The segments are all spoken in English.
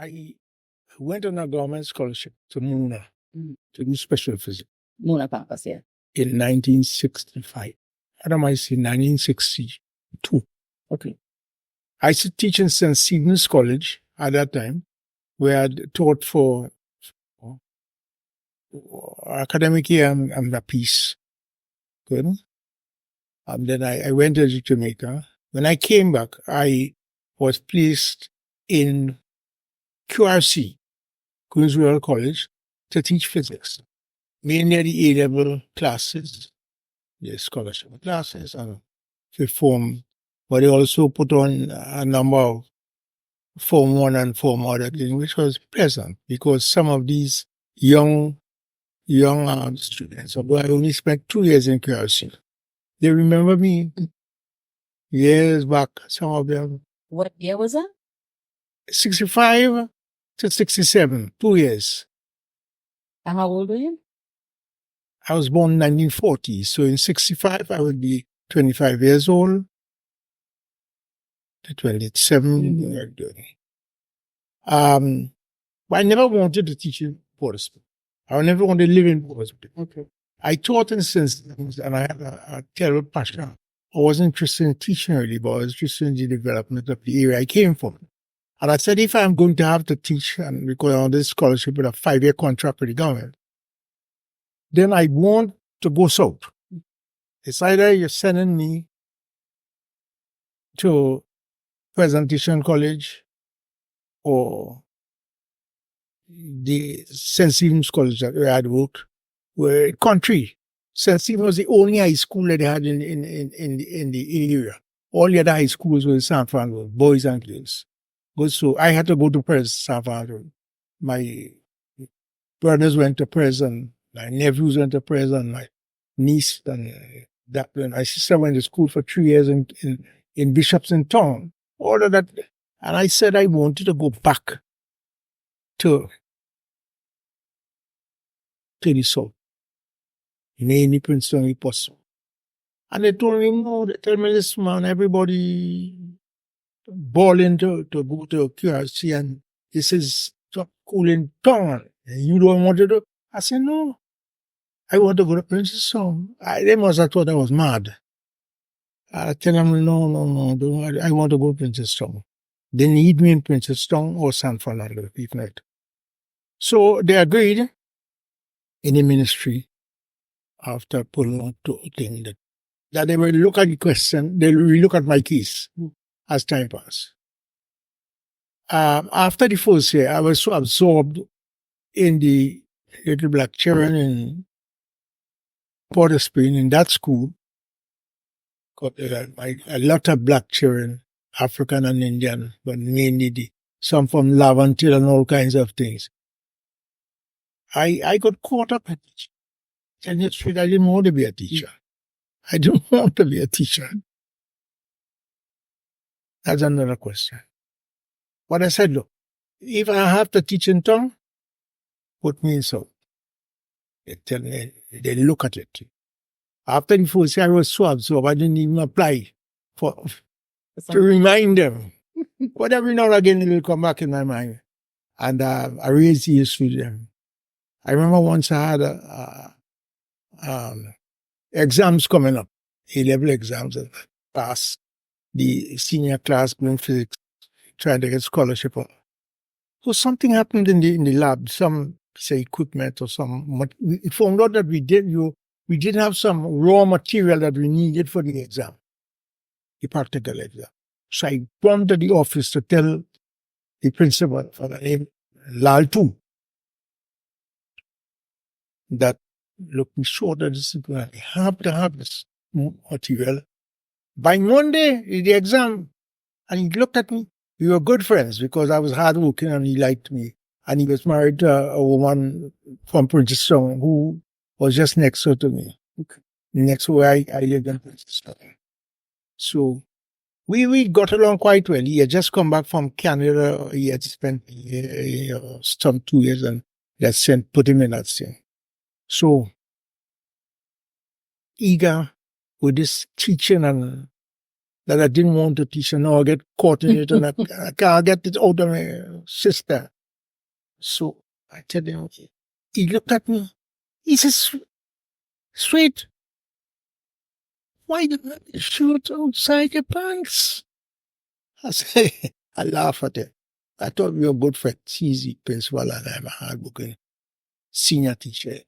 I went on a government scholarship to Muna to do special physics. Muna campus, yeah. In 1965. What am I saying? 1962. Okay. I used to teach in St. Stephen's College at that time, where I taught for academic year and a piece. Good. And then I went to Jamaica. When I came back, I was placed in QRC, Queen's Royal College, to teach physics. Mainly the A-level classes, the scholarship classes, and to form, but they also put on a number of Form 1 and Form other things, which was pleasant because some of these young students, although I only spent 2 years in QRC, they remember me years back, some of them. What year was that? 65 to 67, 2 years. And how old were you? I was born in 1940, so in 65 I would be 25 years old. To 27. But I never wanted to teach in Port. I never wanted to live in Port. Okay. I taught in systems and I had a terrible passion. I wasn't interested in teaching really, but I was interested in the development of the area I came from. And I said, if I'm going to have to teach and because on this scholarship with a 5-year contract with the government, then I want to go south. It's either you're sending me to Presentation College or the St. Stephen's College where I had worked, where country. St. Stephen was the only high school that they had in the area. All the other high schools were in San Fernando, boys and girls. But so I had to go to San Fernando. My brothers went to prison, my nephews went to prison, my niece and that. My sister went to school for 3 years in Bishop's Town. All of that. And I said I wanted to go back to the south. Mainly Princeton, if possible. And they told me, no, they tell me this man, everybody balling to go to QRC and this is cooling down. You don't want to do? I said, no. I want to go to Princeton. They must have thought I was mad. I tell them, no, don't. I want to go to Princeton. They need me in Princeton or San Fernando, if not. So they agreed in the ministry after pulling out two things that they will look at the question, they will look at my case as time passed. After the first year, I was so absorbed in the little black children in Port of Spain, in that school, a lot of black children, African and Indian, but mainly some from Laventille and all kinds of things. I got caught up in it. And it's true, I didn't want to be a teacher. I don't want to be a teacher. That's another question. But I said, look, if I have to teach in tongue, put me in so. They tell me, they look at it. After the first year, I was so absorbed, I didn't even apply to remind them. But every now and again, it will come back in my mind. And I raised the issue with them. I remember once I had exams coming up, A-level exams, and passed the senior class in physics, trying to get scholarship. So something happened in the lab, some say equipment or some. We found out that we didn't have some raw material that we needed for the exam, the practical exam. So I went to the office to tell the principal, for the name Lal too, that look, me sure that this is going to have to have this material by Monday, the exam. And he looked at me. We were good friends because I was hardworking and he liked me. And he was married to a woman from Princeton who was just next door to me. Okay. Next where I lived in Princeton. So we got along quite well. He had just come back from Canada. He had spent some 2 years and they put him in that thing. So eager with this teaching and that I didn't want to teach, and now I get caught in it, and I can't get it out of my system. So I tell him, he looked at me. He says, "Sweet, why did not you shoot outside your pants?" I say, I laugh at it. I thought we were good friends. He's the principal and I'm a hardworking senior teacher.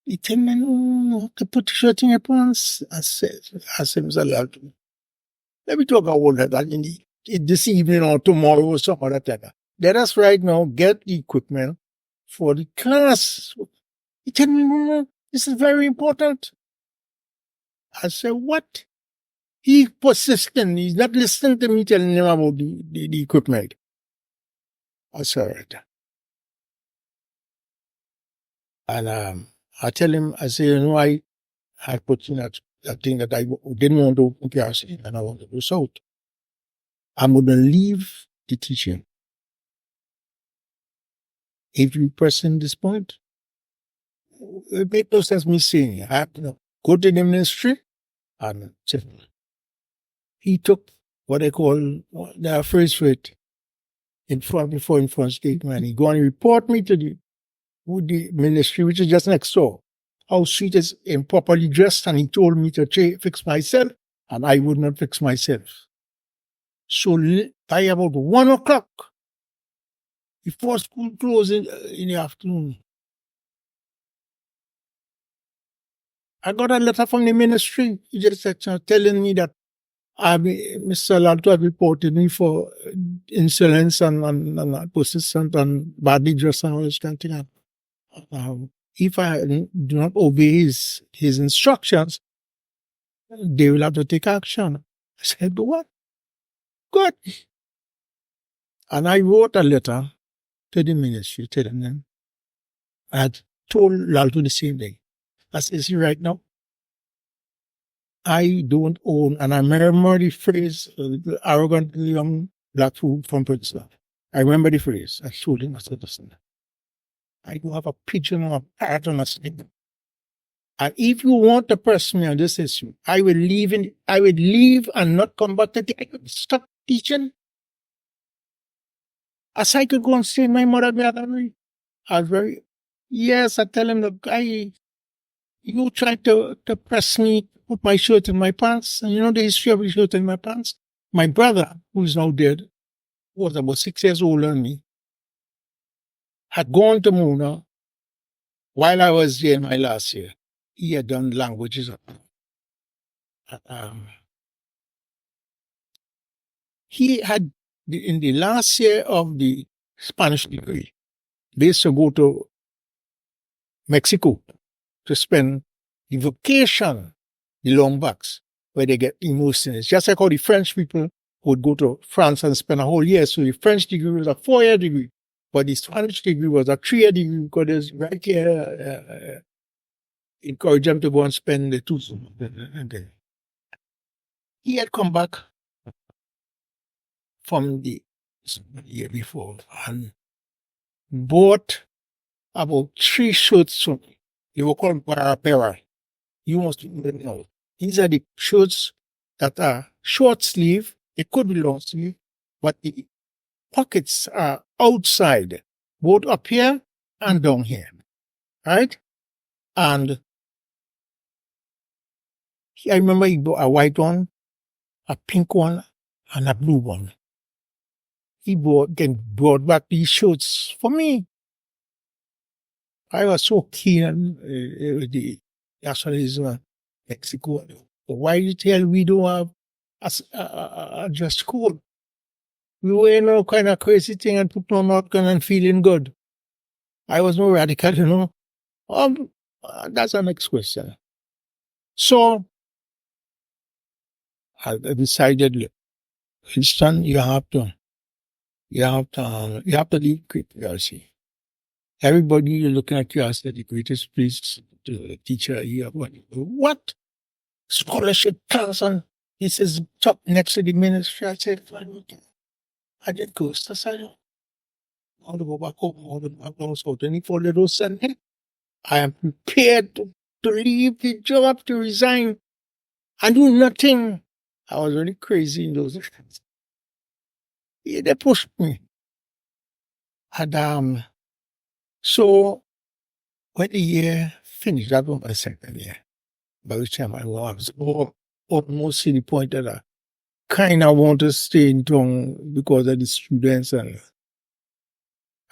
He told me, "No, to put the shirt in your pants." I said, Mr. Lalton, let me talk about that this evening or tomorrow or some other time. Let us right now get the equipment for the class. He told me, "No, this is very important." I said, "What?" He persistent. He's not listening to me telling him about the equipment. I said, right. And I tell him, I say, I had put in that thing that I didn't want to open PRC and I want to do South. I'm going to leave the teaching. If you press in this point, it makes no sense me saying I have to go to the ministry and he took what they call the phrase for it in front statement. He go and report me to the ministry, which is just next door. How Sweet is improperly dressed, and he told me to fix myself, and I would not fix myself. So by about 1 o'clock, before school closed in the afternoon, I got a letter from the ministry. He just telling me that Mr. Lalto had reported me for insolence and persistent and badly dressed and all this kind of thing. If I do not obey his instructions, they will have to take action. I said, "What? Good." And I wrote a letter to the ministry telling them I had told Lalto the same thing. I said, "See, right now, I don't own," and I remember the phrase, the arrogant young black fool from Princeton. I remember the phrase. I told him, I said, "Listen, I do have a pigeon or a parrot on a stick. And if you want to press me on this issue, I will leave and not come back to I could stop teaching. As I could go and stay in my mother gathering." I was very, yes, I tell him, "Look, you tried to press me, put my shirt in my pants, and you know the history of the shirt in my pants. My brother, who is now dead, who was about 6 years older than me, had gone to Mona while I was there in my last year. He had done languages. He had, in the last year of the Spanish degree, they used to go to Mexico to spend the vacation, the long backs, where they get immersed in it. Just like how the French people would go to France and spend a whole year. So the French degree was a 4-year degree, but the Spanish degree was a 3-year degree because there's right here, encourage them to go and spend the 2 summers. He had come back from the year before and bought about 3 shirts from me. They were called Parapera. You must know. These are the shirts that are short sleeve. It could be long sleeve, but the pockets are outside, both up here and down here. Right? And I remember he bought a white one, a pink one, and a blue one. He brought back these shirts for me. I was so keen on the nationalism Mexico. Why you tell we don't have a just code? We were in all kind of crazy thing and put on not and feeling good. I was no radical, you know. That's the next question. So I decided, look, Winston, you have to leave PRC. Everybody looking at you as the greatest place to teacher here. What? Scholarship person. This is top next to the ministry. I said, I did go. I said, I want to go back home. I want to go back home. So then he followed those and I am prepared to leave the job, to resign and do nothing I was really crazy in those days. Yeah, they pushed me. And so when the year finished, that was my second year. By which time I was almost to the point that I kind of want to stay in town because of the students. And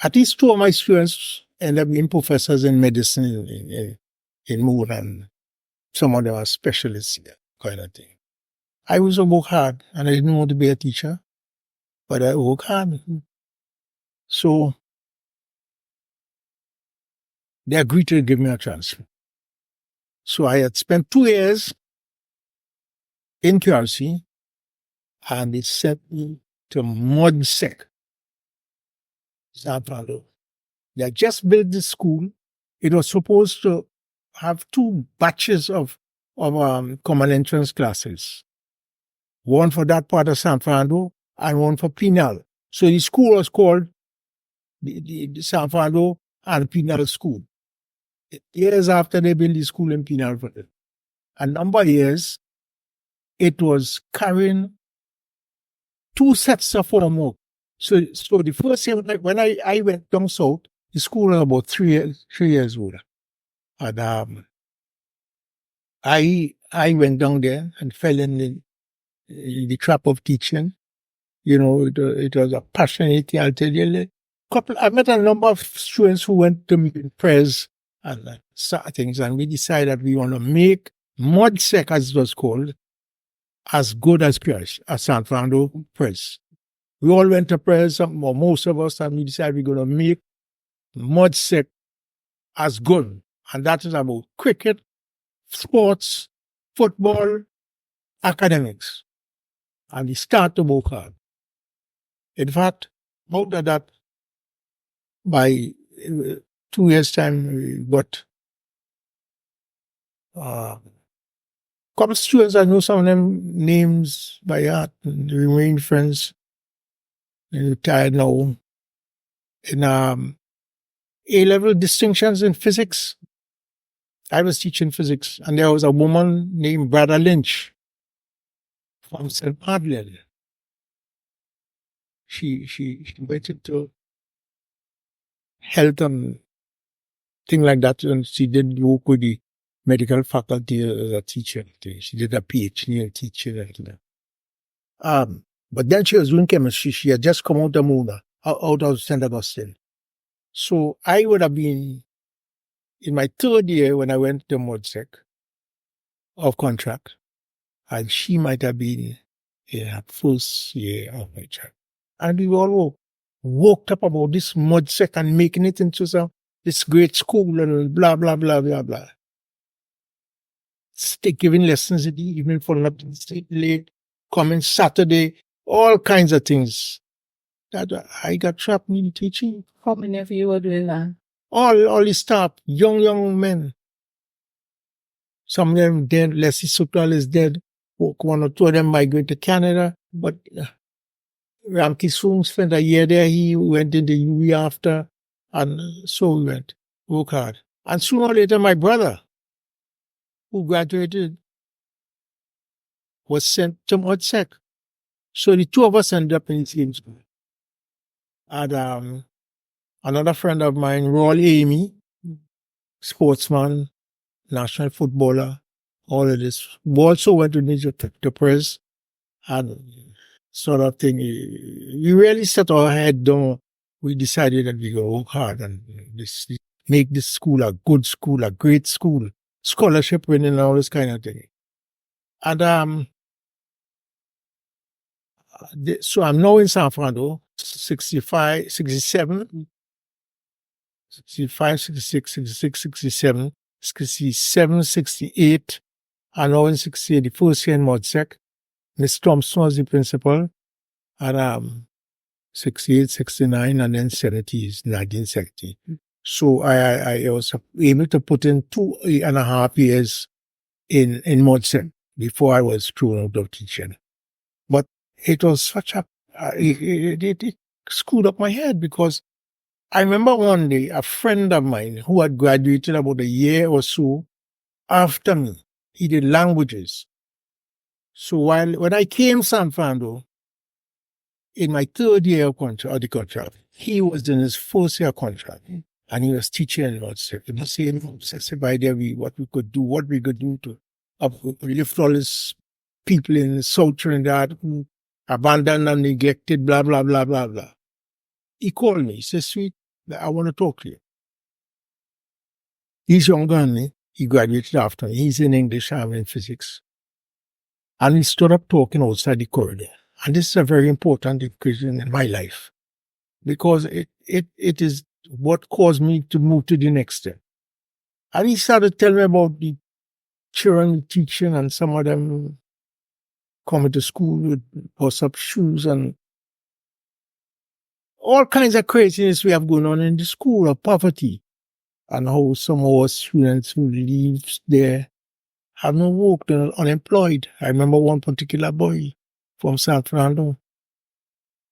at least two of my students ended up being professors in medicine in Moon, and some of them are specialists, kind of thing. I was work hard, and I didn't want to be a teacher, but I work hard. So they agreed to give me a transfer. So I had spent 2 years in QRC, and they sent me to Mudsec, San Fernando. They had just built this school. It was supposed to have 2 batches of common entrance classes. One for that part of San Fernando and one for Pinal. So the school was called the San Fernando and Pinal School. Years after they built the school in Pinal for them. A number of years, it was carrying 2 sets of homework. So the first year when I went down south, the school was about 3 years old. And I went down there and fell in the trap of teaching. You know, it was a passionate thing. I'll tell you. I met a number of students who went to prayers and things, and we decided we want to make Mudsec, as it was called, as good as Press, as San Fernando Press. We all went to prayers, or most of us, and we decided we're going to make Mudsec as good. And that is about cricket, sports, football, academics. And we start to work hard. In fact, out of that, by 2 years' time, we got couple of students. I know some of them names by heart, and they remain friends. They're retired now. In A-level distinctions in physics, I was teaching physics, and there was a woman named Brother Lynch from St. Madeleine. She went into health and thing like that, and she did work with the medical faculty as a teacher. She did a PhD in teaching. But then she was doing chemistry. She had just come out of Mona, out of St. Augustine. So I would have been in my 3rd year when I went to Mudsec of contract, and she might have been in her 1st year of my job. And we all worked up about this Mudsec and making it into this great school and blah, blah, blah, blah, blah. Giving lessons in the evening, falling up to the street late, coming Saturday, all kinds of things. That I got trapped in teaching. How many of you were doing that? All the staff, young men. Some of them dead. Leslie Sutral is dead. 1 or 2 of them migrated to Canada. But Ramki Soong spent a year there. He went in the UE after. And so we went. Work hard. And sooner or later, my brother, who graduated, was sent to Mudsec. So the 2 of us ended up in the same school. And another friend of mine, Roy Amy, sportsman, national footballer, all of this, who also went to the press and sort of thing. We really set our head down. We decided that we go work hard and make this school a good school, a great school, scholarship winning and all this kind of thing. And so I'm now in San Fernando, 65, 67, 65, 66, 66, 67, 67, 68, and now in 68, the 1st year in Mudsec. Miss Thompson was the principal, and 68, 69, and then 70 is 1970. So I was able to put in 2.5 years in Mudsec before I was thrown out of teaching. But it was such it screwed up my head, because I remember one day a friend of mine who had graduated about a year or so after me, he did languages. So when I came to San Fernando, in my third year of the contract, he was in his first year contract, and he was teaching us the same obsessive idea what we could do to lift all these people in South Trinidad who abandoned and neglected, blah, blah, blah, blah, blah. He called me. He said, Sweet, I want to talk to you. He's younger than me. He graduated after me. He's in English, I'm in physics. And he stood up talking outside the corridor. And this is a very important occasion in my life, because it is what caused me to move to the next step. And he started telling me about the children teaching, and some of them coming to school with bust-up shoes and all kinds of craziness we have going on in the school of poverty, and how some of our students who leave there have no work, they're unemployed. I remember one particular boy from San Fernando.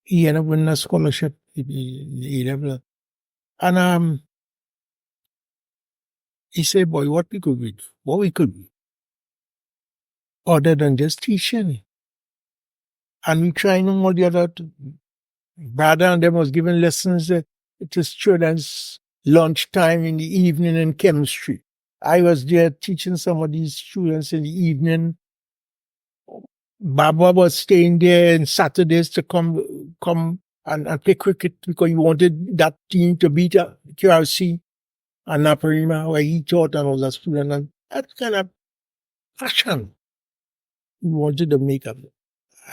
He ended up winning a scholarship in A-level. And he said, boy, what we could do, other than just teaching. And we trying all the other, brother and them was giving lessons to students lunchtime in the evening in chemistry. I was there teaching some of these students in the evening. Baba was staying there on Saturdays to come and play cricket, because he wanted that team to beat QRC and Naparima, where he taught and was a student. And that kind of passion he wanted to make up.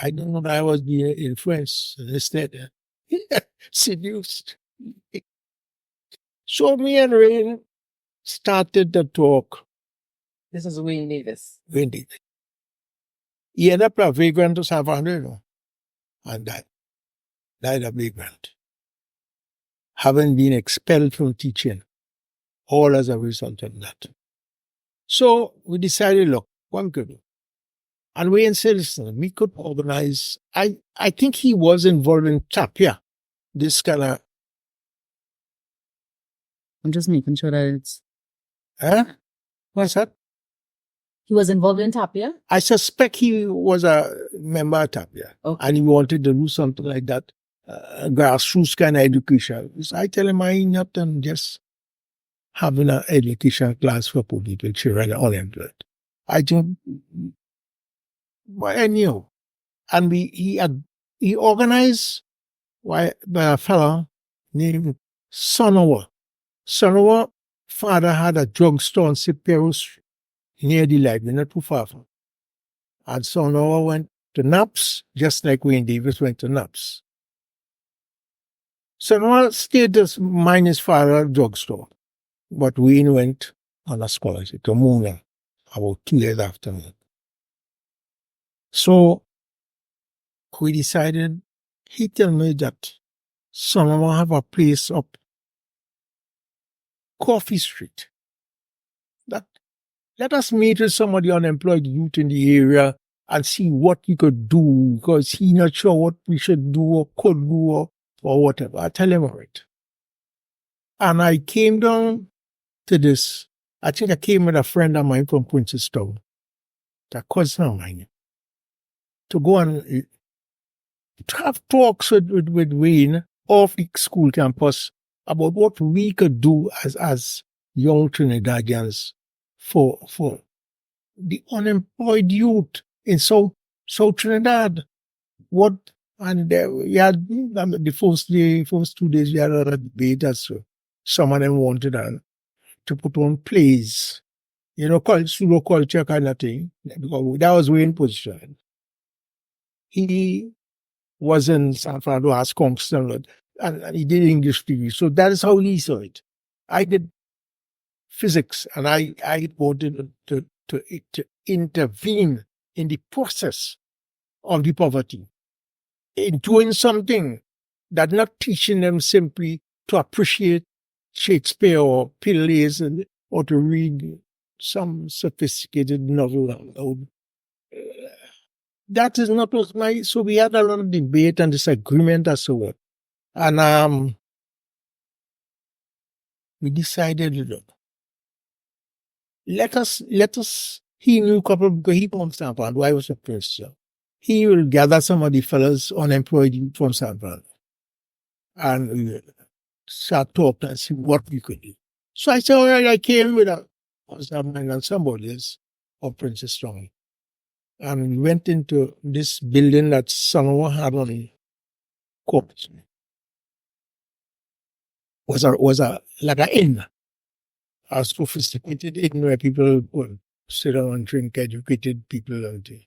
I don't know if I was being influenced, instead seduced. So me and Rain started to talk. This is Wayne Davis. Wayne Davis. He ended up a vagrant to San Fernando, and died a vagrant, having been expelled from teaching, all as a result of that. So we decided, look, what we could do. And we said, listen, we could organize. I think he was involved in Tapia, this kind of. I'm just making sure that it's. Huh? What's that? He was involved in Tapia? I suspect he was a member of Tapia. Okay. And he wanted to do something like that, grassroots kind of education. So I tell him I ain't not done just having an education class for poor people, children, unemployed. I just, but anyhow, and he organized by a fellow named Sonowa. Sonowa father had a drugstore on Sipero Street near the library, not too far from. And Sonowa went to Naps, just like Wayne Davis went to Naps. Sonowa stayed to mind his father's drugstore, but Wayne went on a scholarship to Muna about 2 years after that. So we decided, he told me that Sonowa have a place up Coffee Street. That let us meet with some of the unemployed youth in the area and see what we could do, because he's not sure what we should do or could do or whatever. I tell him, all right. And I came down to this. I think I came with a friend of mine from Princestown, a cousin of mine, to go and to have talks with Wayne off the school campus about what we could do as young Trinidadians for the unemployed youth in South Trinidad. We had the first 2 days we had a debate as to some of them wanted to put on plays, pseudo culture kind of thing. Because that was Wayne's position. He was in San Fernando as Congressman, and he did English degree. So that is how he saw it. I did physics, and I wanted to intervene in the process of the poverty, in doing something that not teaching them simply to appreciate Shakespeare or plays or to read some sophisticated novel. That is not what so we had a lot of debate and disagreement as to what. And we decided, let us he knew a couple because he from San Fernando. I was a person. He will gather some of the fellows unemployed from San Fernando and we start talking and see what we could do. So I said, all right, I came with a husband and somebody else of Princess Strong. And we went into this building that someone had on the corpus. Was like an inn. A sophisticated inn where people would sit down and drink, educated people and things.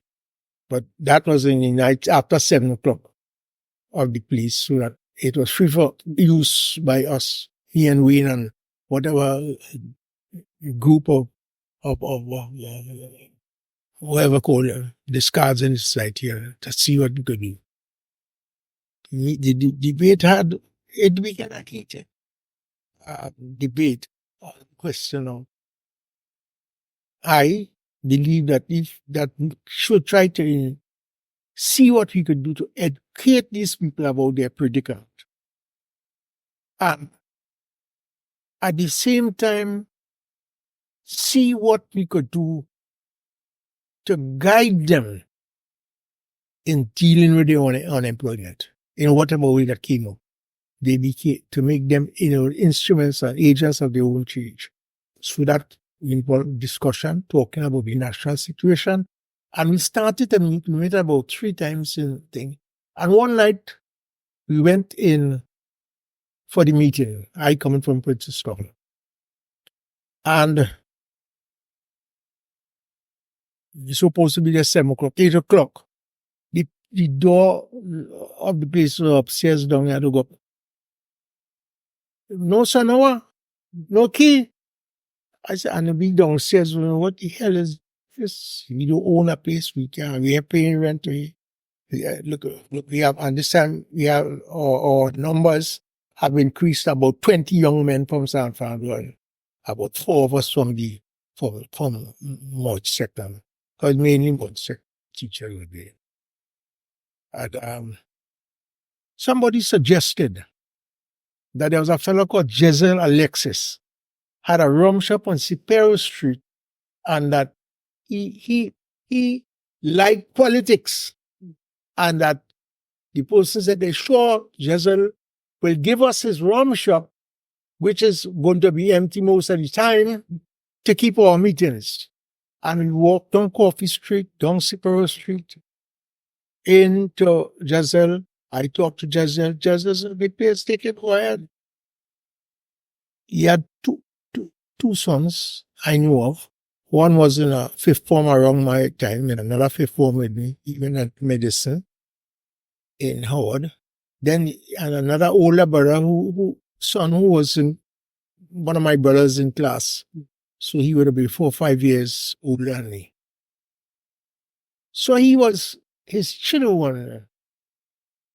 But that was in the night after 7 o'clock of the police, so that it was free for use by us, me and Wayne and whatever group of whoever called discards in society to see what we could do. The debate it began a heated debate on the question of I believe that we should try to see what we could do to educate these people about their predicament. And at the same time, see what we could do to guide them in dealing with their unemployment in whatever way that came up. They became, to make them, instruments and agents of their own change. So that involved discussion, talking about the national situation. And we started a meeting, we met about 3 times in thing. And one night, we went in for the meeting. I coming from Princess Strong. And it's supposed to be at 7 o'clock, 8 o'clock. The door of the place was upstairs down here to go. No, sir, no key. I said, and we downstairs, what the hell is this? We don't own a place, we are paying rent. Look, we have, and this time we have, our numbers have increased about 20 young men from San Fernando, about 4 of us from Mud sector, because mainly Mud sector teacher would be. And somebody suggested that there was a fellow called Basil Alexis, had a rum shop on Cipero Street, and that he liked politics, and that the person said, they sure Basil will give us his rum shop, which is going to be empty most of the time, to keep our meetings. And we walked down Coffee Street, down Cipero Street, into Basil. I talked to Basil. Basil said, the place, take it quiet. He had two sons I knew of. One was in a 5th form around my time, and another 5th form with me, even at medicine in Howard. Then, and another older brother son who was in one of my brothers in class. So he would have been 4 or 5 years older than me. So his children,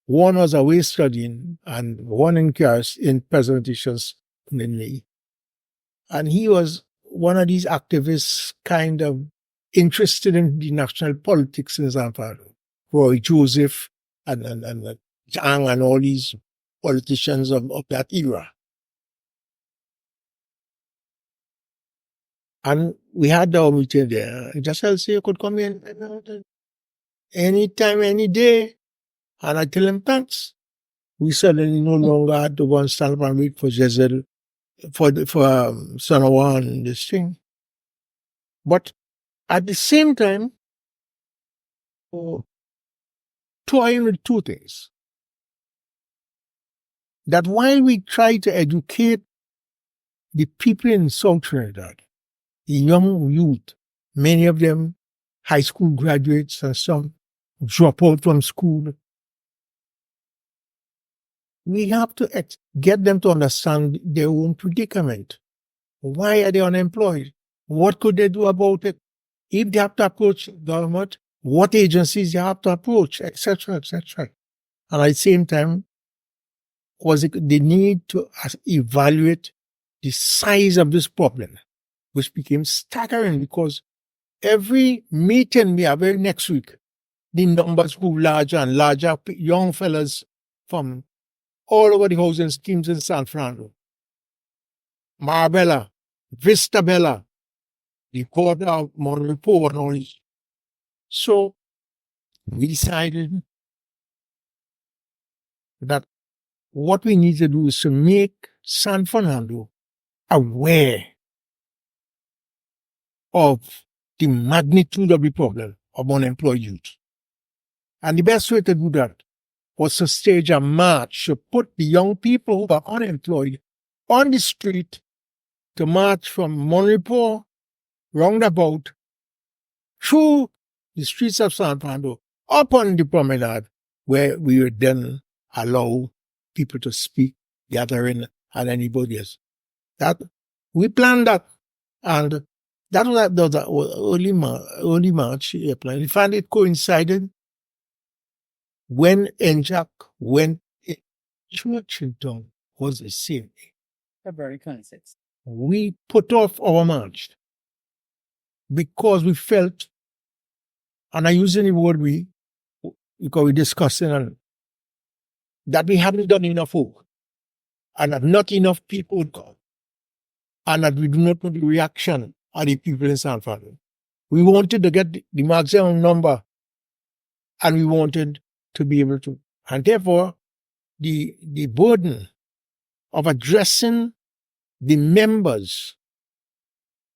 one was away studying, and one in class in presentations mainly. And he was one of these activists kind of interested in the national politics in San Fernando. Roy Joseph and Jang and all these politicians of that era. And we had our meeting there. Just said, you could come in anytime, any day. And I tell him, thanks. We suddenly no longer had to go and stand up and wait for Basil, for Sanawa and this thing. But at the same time, toying with 2 things. That while we try to educate the people in South Trinidad, the young youth, many of them high school graduates and some drop out from school, we have to get them to understand their own predicament. Why are they unemployed? What could they do about it? If they have to approach government, what agencies they have to approach, etc., etc. And at the same time, was it the need to evaluate the size of this problem, which became staggering because every meeting we have next week, the numbers grew larger and larger, young fellas from all over the housing schemes in San Fernando. Marbella, Vista Bella, the port of Monrepo and all this. So we decided that what we need to do is to make San Fernando aware of the magnitude of the problem of unemployed youth. And the best way to do that was to stage a march to put the young people who are unemployed on the street to march from Monrepo roundabout through the streets of San Fernando up on the promenade, where we would then allow people to speak, gathering, and anybody else. That we planned that, and that was early March, April. In fact, it coincided when NJAC went in Churchilltown was the same day. February 26th. We put off our march because we felt, and I use the word we, because we're discussing and that we hadn't done enough work, and that not enough people would come, and that we do not know the reaction of the people in San Fernando. We wanted to get the maximum number, and we wanted to be able to. And therefore, the burden of addressing the members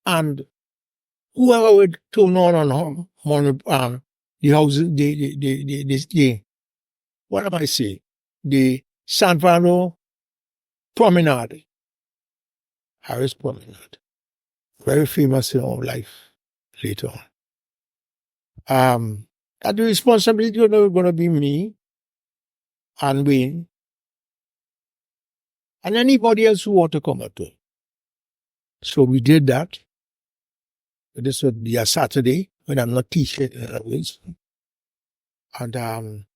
and whoever would turn on the houses, what am I saying? The San Fernando Promenade, Harris Promenade, very famous in our life later on. And the responsibility was going to be me and Wayne and anybody else who want to come up to it. So we did that. This would be a Saturday when I'm not teaching always. And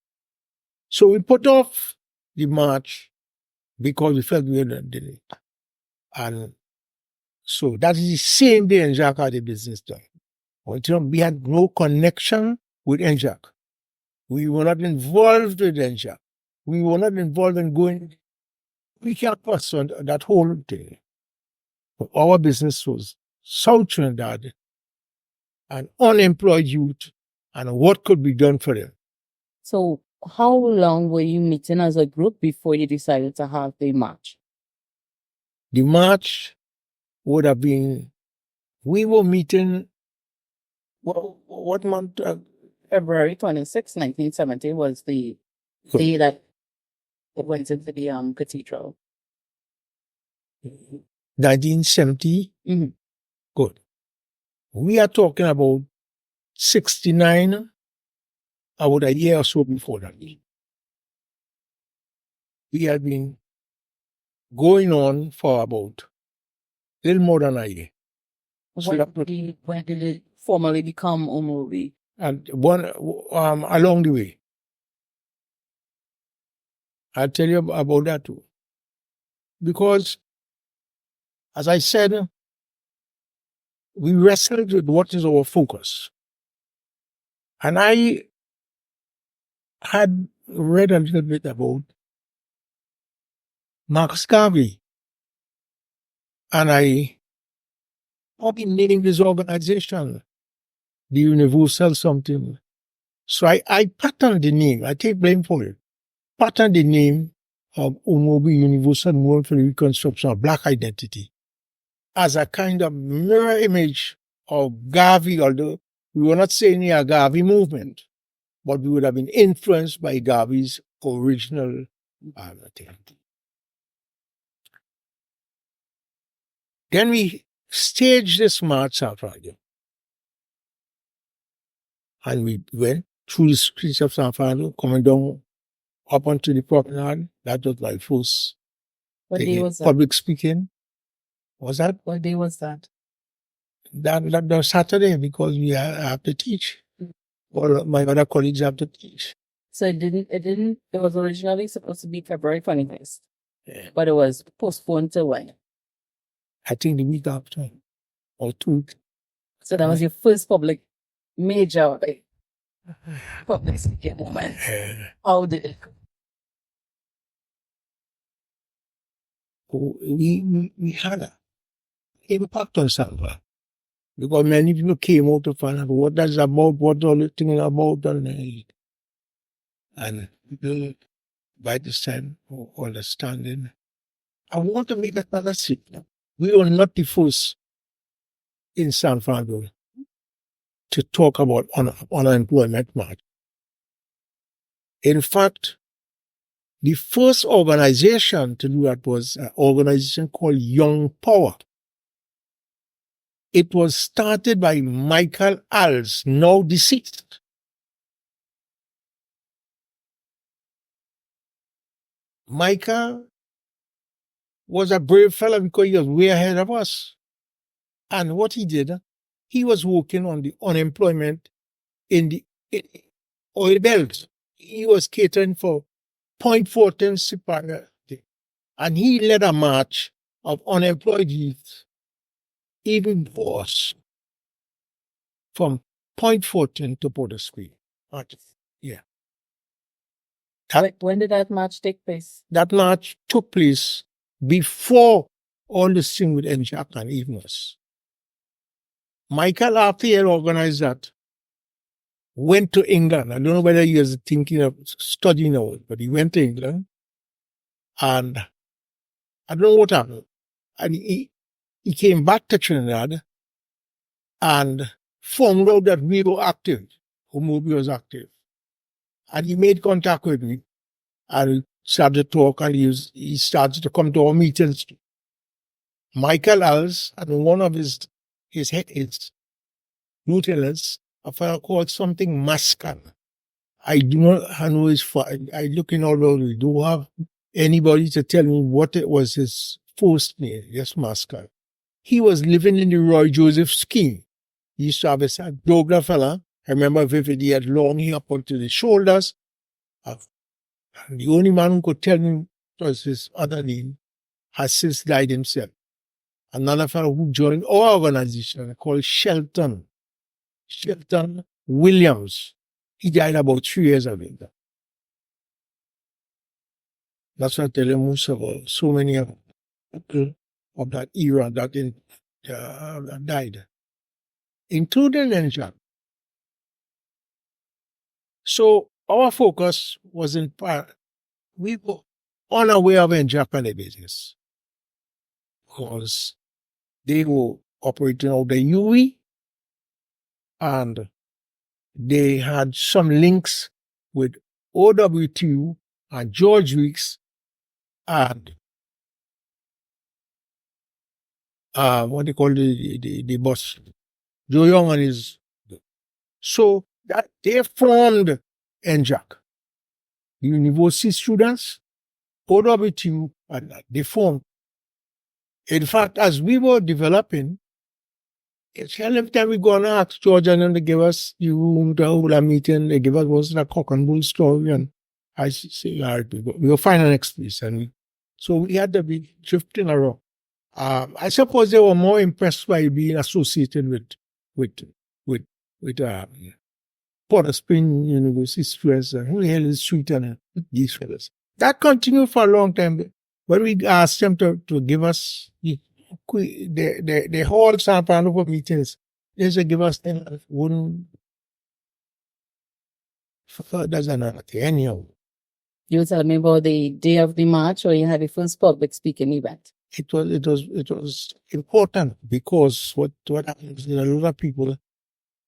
so we put off the march because we felt we hadn't done it. And so that is the same day NJAC had the business done. We had no connection with NJAC. We were not involved with NJAC. We were not involved in going. We can't question that whole thing. But our business was South Trinidad and unemployed youth and what could be done for them. So how long were you meeting as a group before you decided to have the march? The march would have been, we were meeting, what month? February 26, 1970 was the day that it went into the cathedral. 1970? Mm-hmm. Good. We are talking about 69, about a year or so before that. We had been going on for about a little more than a year. When did it formally become UMROBI? And along the way. I'll tell you about that too. Because, as I said, we wrestled with what is our focus. And I had read a little bit about Marcus Garvey. And I've been naming this organization, the Universal something. So I patterned the name. I take blame for it. Patterned the name of UMROBI, Universal Movement for the Reconstruction of Black Identity, as a kind of mirror image of Garvey, although we were not saying a Garvey movement, but we would have been influenced by Garvey's original thing. Then we staged this march out right. And we went through the streets of San Fernando, coming down up onto the promenade. That was my first public speaking. Was that? What day was that? That was Saturday, because we have to teach. All my other colleagues have to teach. So it was originally supposed to be February 25th. Yeah. But it was postponed to when? I think the week after, or 2. So that was your first major public speaking moment. How did it go? We had an impact on Salva. Because many people came out to find out what that's about, what all the thing about, and people by this time understanding. I want to make another statement. We are not the first in San Fernando to talk about unemployment march. In fact, the first organization to do that was an organization called Young Power. It was started by Michael Alls, now deceased. Michael was a brave fellow because he was way ahead of us. And what he did, he was working on the unemployment in the oil belt. He was catering for Point 14 Superior. And he led a march of unemployed youth, even worse, from Point 14 to Port-au-Prince. Yeah. When did that march take place? That march took place before all this thing with NJAC and even us. Michael, after he had organized that, went to England. I don't know whether he was thinking of studying or what, but he went to England. And I don't know what happened. And he came back to Trinidad and found out that we were active. UMROBI was active. And he made contact with me. And we started to talk, and he started to come to our meetings. Michael Alls and one of his lieutenants, a fellow called something Mascan. I do not know his I look in all over. We do have anybody to tell me what it was his first name. Yes, Mascan. He was living in the Roy Joseph scheme. He used to have a Douglas fella. I remember vividly, he had long hair up onto the shoulders. And the only man who could tell me was his other name has since died himself. Another fellow who joined our organization called Shelton Williams. He died about 3 years ago. That's what I tell you most about. So many people of that era that died, including NJAC. So our focus was in part, we were unaware of NJAC and the business because they were operating out the UE and they had some links with OWTU and George Weeks and what they call the boss, Joe Young and his. So that they formed NJAC. The university students, OWTU, and they formed. In fact, as we were developing, it's every time we go and ask George and them to give us the room to hold a meeting, they give us what's the cock and bull story, and I say, all right, we will find an next place. So we had to be drifting around. I suppose they were more impressed by being associated with Port-au-Prince University students and who the hell is Sweet and these fellas. That continued for a long time. When we asked them to give us the whole San Fernando meetings, they said give us 10, wouldn't. That's another thing. Anyhow. You tell me about the day of the march, or you had the first public speaking event? It was important because what happens is a lot of people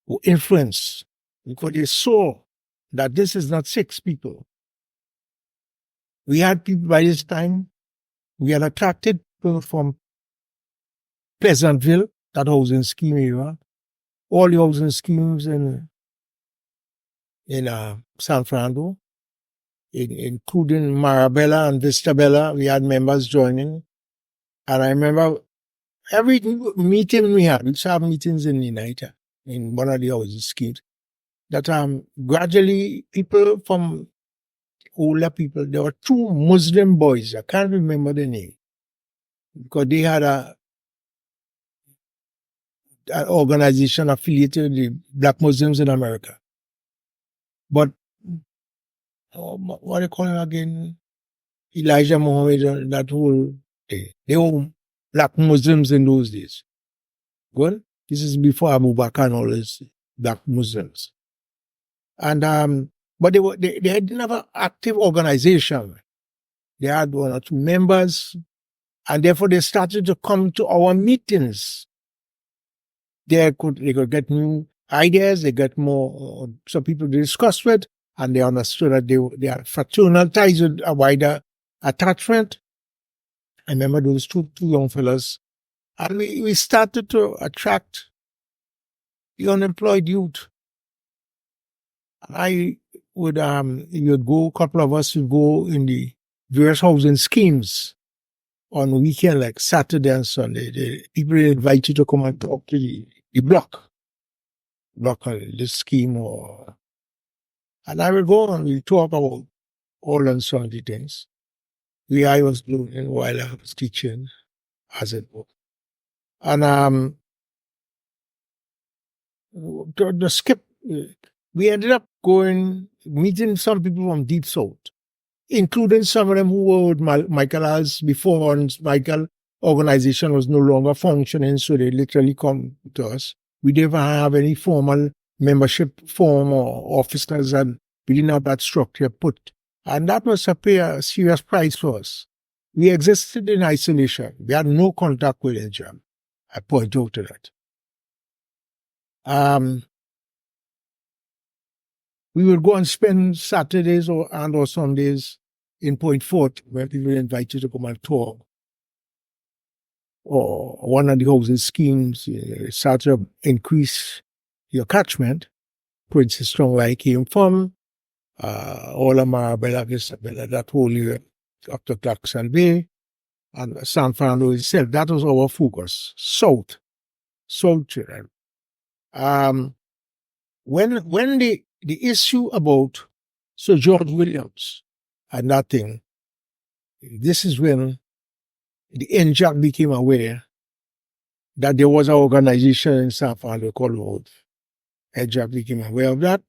who influence because they saw that this is not 6 people. We had people by this time. We had attracted people from Pleasantville, that housing scheme area, all the housing schemes in San Fernando, including Marabella and Vistabella. We had members joining. And I remember every meeting we had, we used to have meetings in the night in one of the housing schemes, that gradually people from older people, there were 2 Muslim boys, I can't remember the name, because they had an organization affiliated with the Black Muslims in America. But what do you call him again? Elijah Muhammad, that whole day. They were Black Muslims in those days. Good? This is before Abu Bakr and all these black Muslims. And but they didn't have an active organization. They had 1 or 2 members, and therefore they started to come to our meetings. They could get new ideas, they get more some people to discuss with, and they understood that they had fraternal ties with a wider attachment. I remember those two young fellas, and we started to attract the unemployed youth. I would go, a couple of us would go in the various housing schemes on weekend, like Saturday and Sunday. The people invite you to come and talk to the block the scheme, and I would go and we talk about all and sundry things. I was doing while I was teaching, as it were. And the skip, we ended up meeting some people from Deep South, including some of them who were with Michael as before, and Michael organization was no longer functioning, so they literally come to us. We didn't have any formal membership form or officers, and we didn't have that structure put. And that was a serious price for us. We existed in isolation. We had no contact with each other. I point out to that. We would go and spend Saturdays or Sundays in Point Fort, where people invite you to come and talk. Or one of the housing schemes started to increase your catchment. Princess Strong, where I came from, all of Marabella, Isabella, that whole area up to Clarkson Bay, and San Fernando itself. That was our focus. South children. When the issue about Sir George Williams and that thing, this is when the NJAC became aware that there was an organization in San Fernando called Road. NJAC became aware of that.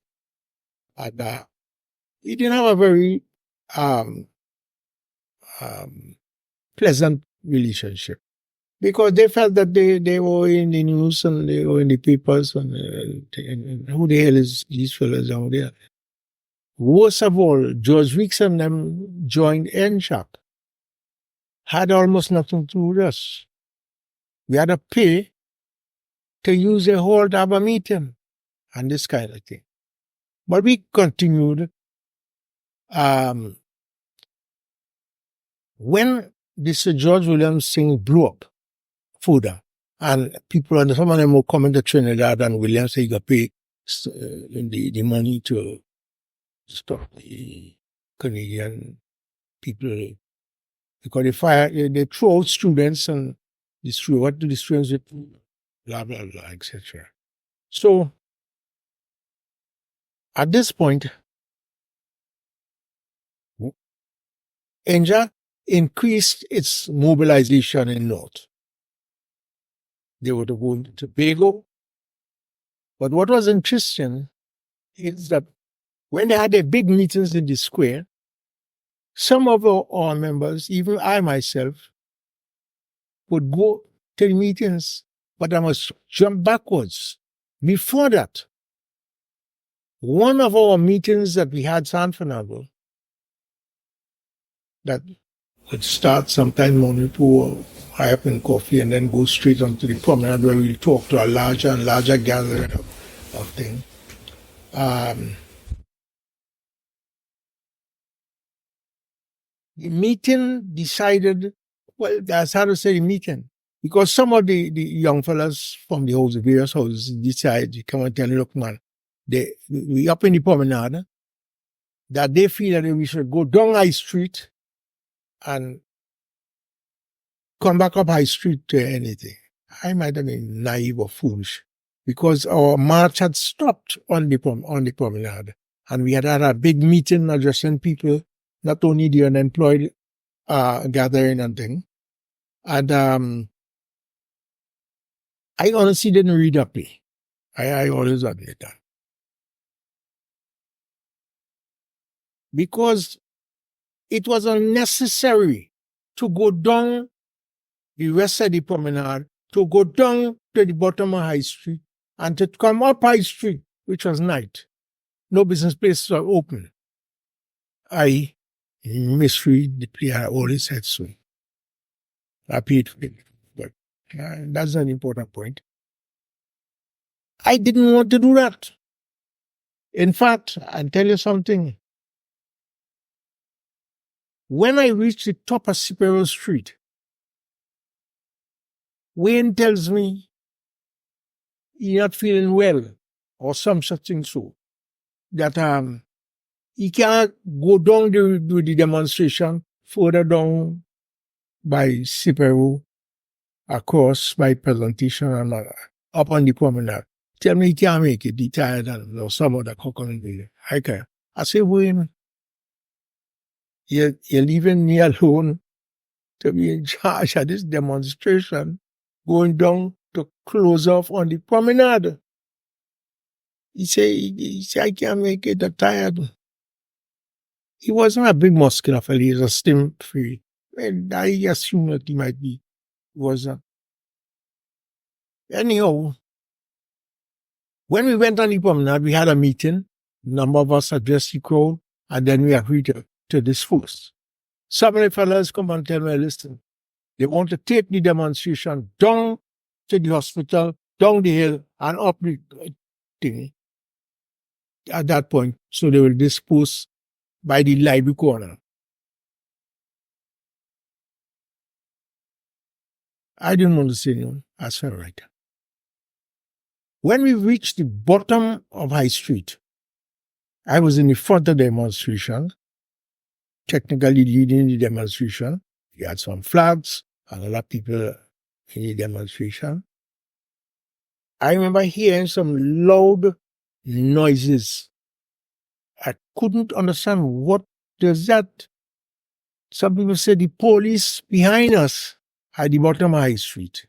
And he didn't have a very pleasant relationship, because they felt that they were in the news and they were in the papers, and who the hell is these fellas down there? Worst of all, George Weeks and them joined NJAC. Had almost nothing to do with us. We had to pay to use a hall to have a meeting and this kind of thing. But we continued. When this Sir George Williams thing blew up further, and people, and some of them were coming to Trinidad, and Williams said you got to pay the money to stop the Canadian people, because they throw out students and destroy what do the students do, blah blah blah, etc. So at this point, NJAC increased its mobilization in North. They were to go to Tobago. But what was interesting is that when they had their big meetings in the square, some of our members, even I myself, would go to the meetings, but I must jump backwards. Before that, one of our meetings that we had San Fernando, that would start sometime morning to high up in coffee and then go straight onto the promenade where we'll talk to a larger and larger gathering of things. The meeting decided, well, that's how to say the meeting, because some of the young fellas from the house, various houses, decided to come and tell me, look, man, we up in the promenade, that they feel that we should go down High Street and come back up High Street to anything. I might have been naive or foolish, because our march had stopped on the promenade, and we had had a big meeting addressing people, not only the unemployed gathering and thing. And I honestly didn't read a play. I always admit that. Because it was unnecessary to go down the rest of the promenade to go down to the bottom of High Street and to come up High Street, which was night. No business places were open. I misread the play. I always said so. I paid for it, but that's an important point. I didn't want to do that. In fact, I'll tell you something. When I reached the top of Cipero Street, Wayne tells me he's not feeling well, or some such thing so, that he can't go down do the demonstration further down by Cipero, across by Presentation, and up on the promenade. Tell me he can't make it, he's tired, or some other coconut there. I can. I say, Wayne, you're leaving me alone to be in charge of this demonstration, going down to close off on the promenade. He say I can't make it, I'm tired. He wasn't a big muscular fellow, he was a slim free. And I assume that he might be. Anyhow, when we went on the promenade, we had a meeting. A number of us addressed the crowd, and then we agreed to disperse. Some of the fellows come and tell me, listen, they want to take the demonstration down to the hospital, down the hill, and up the thing at that point. So they will disperse by the library corner. I didn't want to say no. I said, all right. When we reached the bottom of High Street, I was in the front of the demonstration, technically leading the demonstration. We had some flags and a lot of people in the demonstration. I remember hearing some loud noises. I couldn't understand what was that. Some people said the police behind us at the bottom of High Street.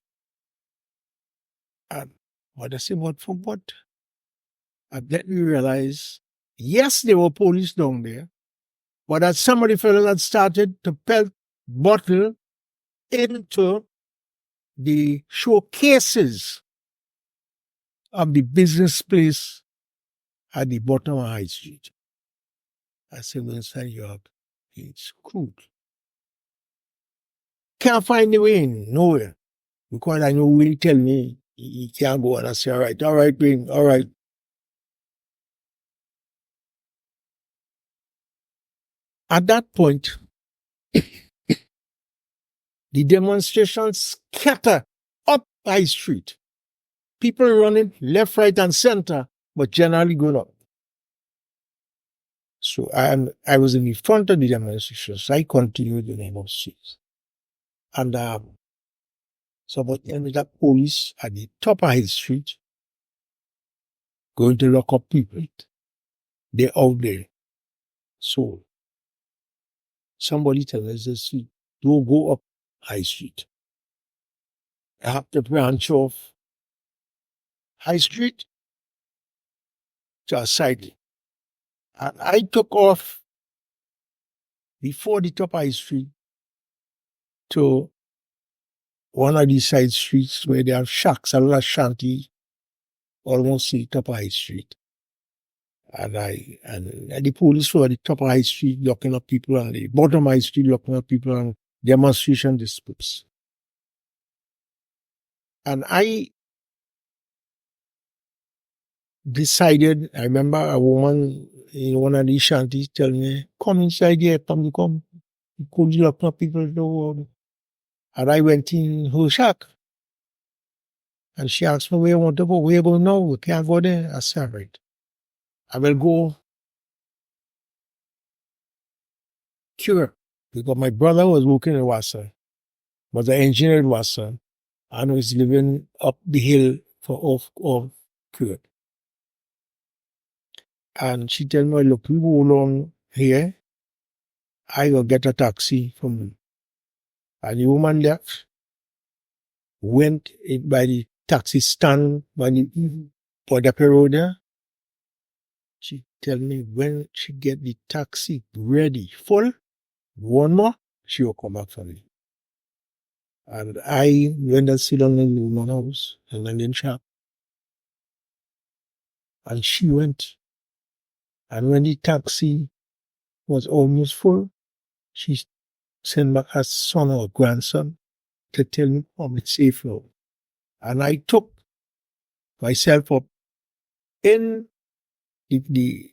And what I say, what for what? And then we realized, yes, there were police down there, but that some of the fellows had started to pelt bottle into the showcases of the business place at the bottom of High Street. I said, Winston, it's crude. Can't find the way in, nowhere. Because I know Will tell me he can't go, and I say, all right, Wayne, all right. At that point, the demonstrations scatter up High Street. People running left, right, and center, but generally going up. So I was in the front of the demonstrations. I continued the demonstrations. And somebody tell me that police at the top of High Street going to lock up people. They're out there. So somebody tell us this, don't go up High Street. I have to branch off High Street to a side. And I took off before the top of High Street to one of these side streets where they have shacks, a lot of shanty, almost to the top of High Street. And the police were at the top of High Street locking up people, and the bottom of High Street locking up people, and demonstration disputes. And I decided, I remember a woman in one of these shanties telling me, come inside here, come. The police locking up people. And I went in her shack. And she asked me where I want to go. Where you going now? We can't go there. I said, right. I will go Cure. Because my brother was working in Wassa. Was an engineer in Wassa. And was living up the hill off Cure. And she told me, look, you go along here. I will get a taxi from him. And the woman left, went in by the taxi stand by the road there. She tell me when she get the taxi ready, full, one more, she will come back for me. And I went and sit down in the woman's house in London shop. And she went. And when the taxi was almost full, she sent back her son or grandson to tell me I'm safe now. And I took myself up in the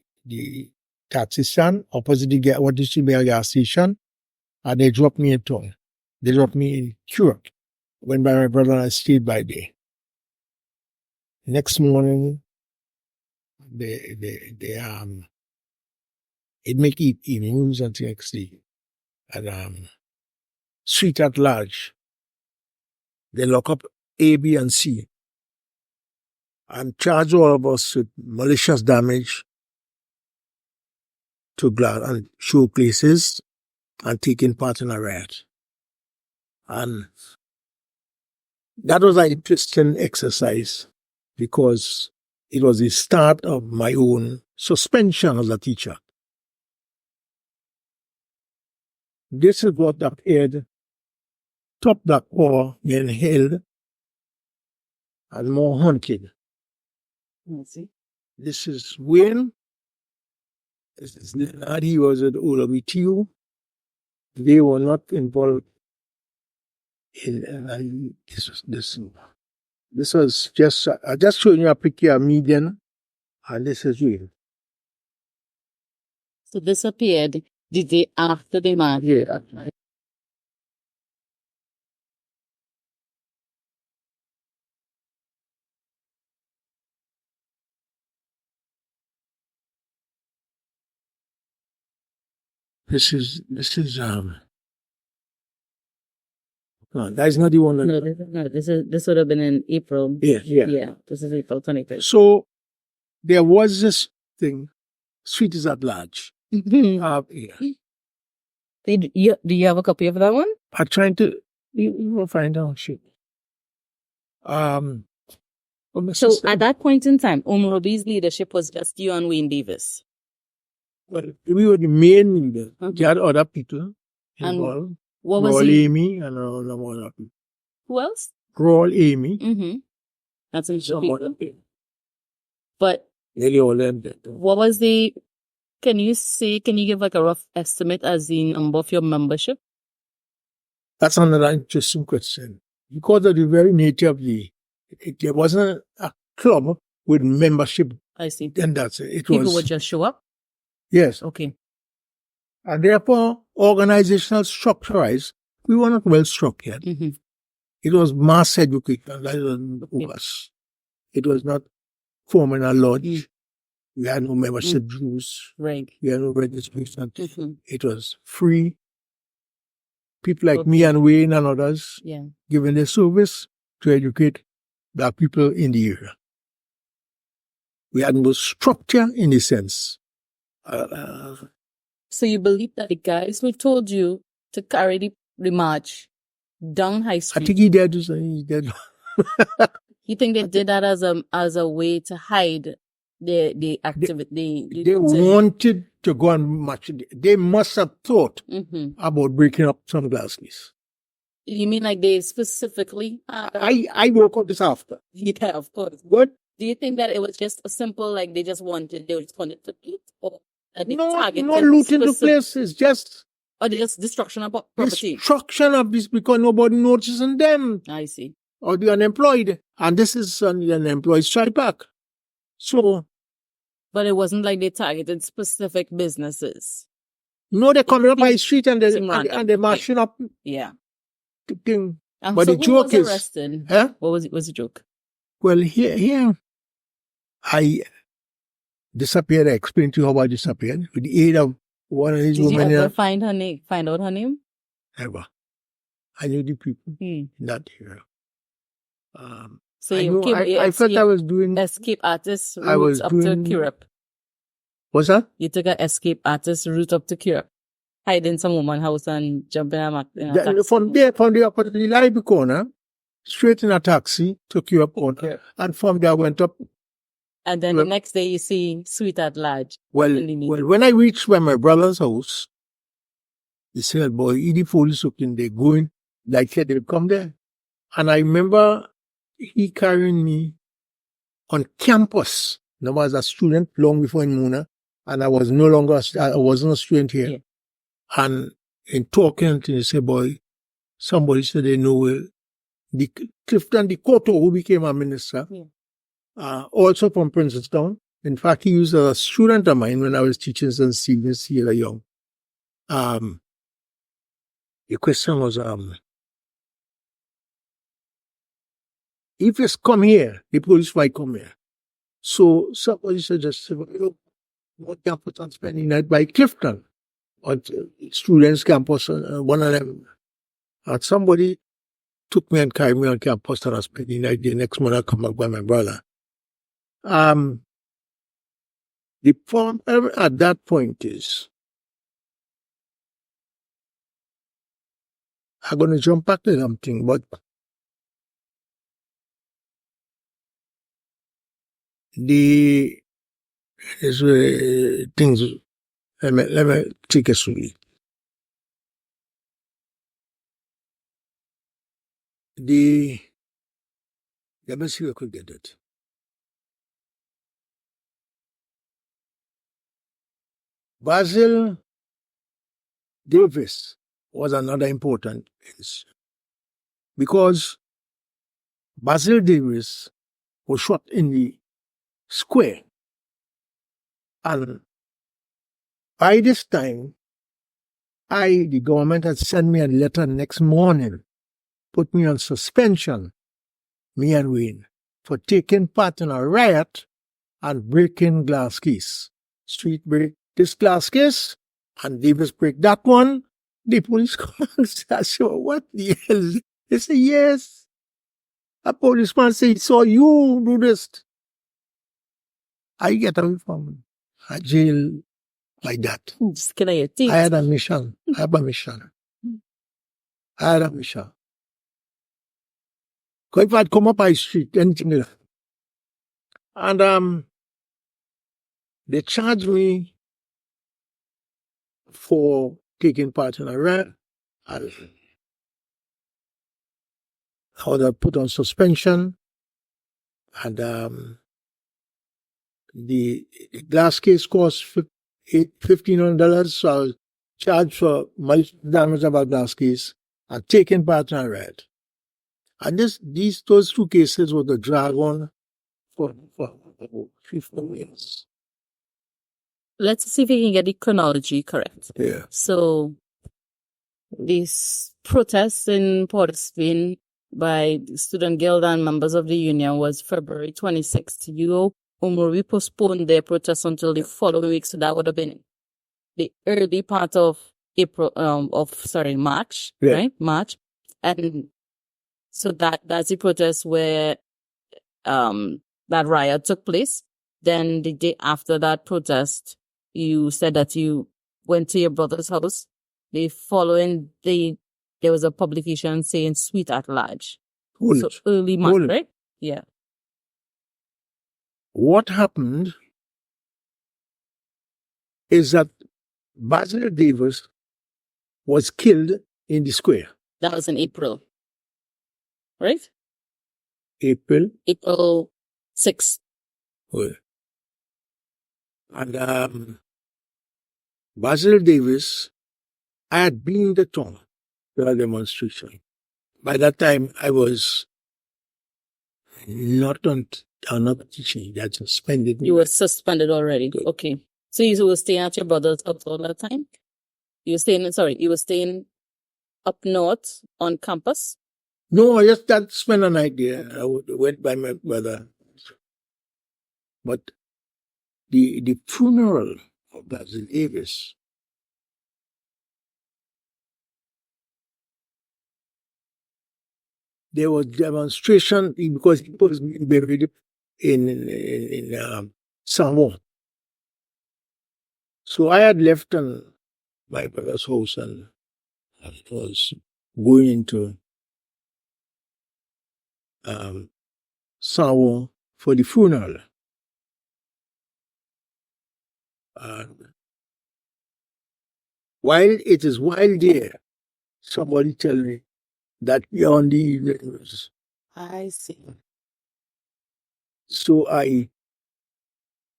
taxi stand opposite what used to be a gas station, and they dropped me in town. They dropped me in Curragh. Went by my brother and I stayed by there. Next morning, it make news and next day. And Suite at large, they lock up A, B, and C and charge all of us with malicious damage to glass and showcases and taking part in a riot. And that was an interesting exercise because it was the start of my own suspension as a teacher. This is what appeared top black power being held and more hunted. Let's see. This is Wayne. This is Leonard. He was at UMROBI. They were not involved in this was just I just showing you a picture of median, and this is Wayne. So this appeared the day after the march. Yeah. This is no, that is not the one that, No, this would have been in April. yeah. This is April 25th. So there was this thing, Suite is at large. Yeah. Do you have a copy of that one? I'm trying to you will find out shit. So at that point in time, UMROBI's leadership was just you and Wayne Davis. Well, we were the main leader. Okay. There had other people And involved. what was Roll he? Amy and all other people. Who else? Roll Amy. Mm-hmm. That's in Some people. other people. But Nearly all them dead. what was the? Can you give like a rough estimate as the number of your membership? That's another interesting question. Because of the very nature of there wasn't a club with membership, I see. and that's it. It People was would just show up. yes, Okay. and therefore organizational structure-wise, we were not well structured. Mm-hmm. It was mass education rather than us. It was not forming a lodge. We had no membership dues. Right. We had no registration. Mm-hmm. It was free. People like me and Wayne and others Yeah. giving their service to educate black people in the area. We had no structure in a sense. So you believe that the guys who told you to carry the march down High I Street, think he did. He did. you think they did that as a way to hide the activity? They wanted to go and march. They must have thought Mm-hmm. about breaking up some glasses. You mean like they specifically? I woke up this after. Yeah, of course. What? Do you think that it was just a simple, like they just wanted to loot, or they No, targeted not looting the specific- place. It's just or just destruction of property? destruction of this because nobody noticing them I see. or the unemployed. And this is an unemployed strike back. So, But it wasn't like they targeted specific businesses. no, they're coming up by the street and Seem random. they're marching up Yeah. the thing. And But so the who joke was is- arrested? Huh? What was it? Was the joke? Well, here, I disappeared. I explained to you how I disappeared with the aid of one of these Did you women. ever find her name? Find out her name? Ever. I knew the people Hmm. in that area. So I you know, came. I felt I was doing. escape artist route I was up doing- to Curragh. What's that? You took an escape artist route up to Curragh, hide in some woman's house and jump in a taxi. From the library corner, straight in a taxi, took you up on there, and from there I went up. And then the next day you see Suite at large. Well, in the meeting. well, when I reached my brother's house, he said, "Boy, the police looking, they're going like said, they'll come there. And I remember he carrying me on campus. I was a student long before in Muna, and I wasn't a student here. Yeah. And in talking to him, he said, boy, somebody said they know the Clifton the Cotto, who became a minister, also from Princeton. In fact, he was a student of mine when I was teaching St. Stephen's here young. The question was, if it's come here, the police might come here. So somebody suggested, look, what campus and spending night by Clifton, or students' campus, one of them. And somebody took me and carried me on campus and I spent the night. The next morning I come back by my brother. The problem at that point is, I'm going to jump back to something, but things, let me take it slowly. Let me see if I could get it. Basil Davis was another important case because Basil Davis was shot in the square. And by this time, the government had sent me a letter next morning, put me on suspension, me and Wayne, for taking part in a riot and breaking glass case. Street break this glass case, and Davis break that one. The police come and say, so what the hell? They say, yes. A policeman said, he saw you do this. I get away from a jail like that. Just kill your teeth. I had a mission. I had a mission. Because if I'd come up by street, anything like that. And they charged me for taking part in a riot. I was put on suspension. And the glass case cost $1,500, so I was charged for my damage of a glass case and taking part in a riot. And those two cases were the drag on for 15 years. Let's see if we can get the chronology correct. Yeah. So, this protest in Port of Spain by the Student Guild and members of the union was February 26th. UMROBI postponed their protest until the following week, so that would have been the early part of March, Yeah. right? March. And so that's the protest where that riot took place. Then the day after that protest, you said that you went to your brother's house. The following day, there was a publication saying Suite at Large. So early March, right? Yeah. What happened is that Basil Davis was killed in the square. That was in April, right? April 6th. Well, and Basil Davis, I had been in the town to a demonstration. By that time, I was not teaching. They had suspended me. You were suspended already. Good. Okay. So you were staying at your brother's house all that time? You were staying up north on campus? No, I just had spent a night there. I went by my brother. But the funeral of Basil Davis, there was demonstration because he was buried in San Juan. So I had left my brother's house and I was going into San Juan for the funeral. While it is wild there, somebody tell me that on the. I see. So I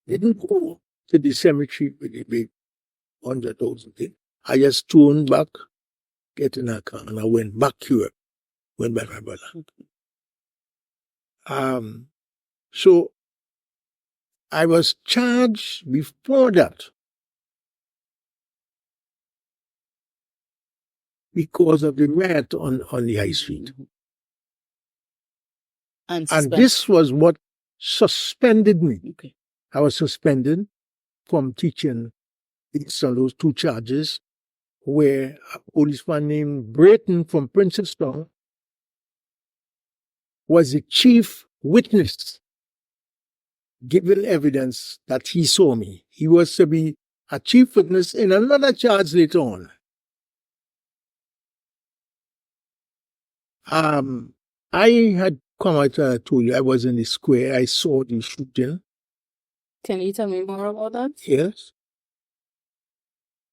didn't go to the cemetery with the big 100,000 thing. I just turned back, get in a car, and I went back here. Went by my brother. So I was charged before that because of the riot on the high street. And this was what suspended me. Okay. I was suspended from teaching based on those two charges, where a policeman named Brayton from Princeton was the chief witness giving evidence that he saw me. He was to be a chief witness in another charge later on. I had come out, I told you, I was in the square. I saw the shooting. Can you tell me more about that? Yes.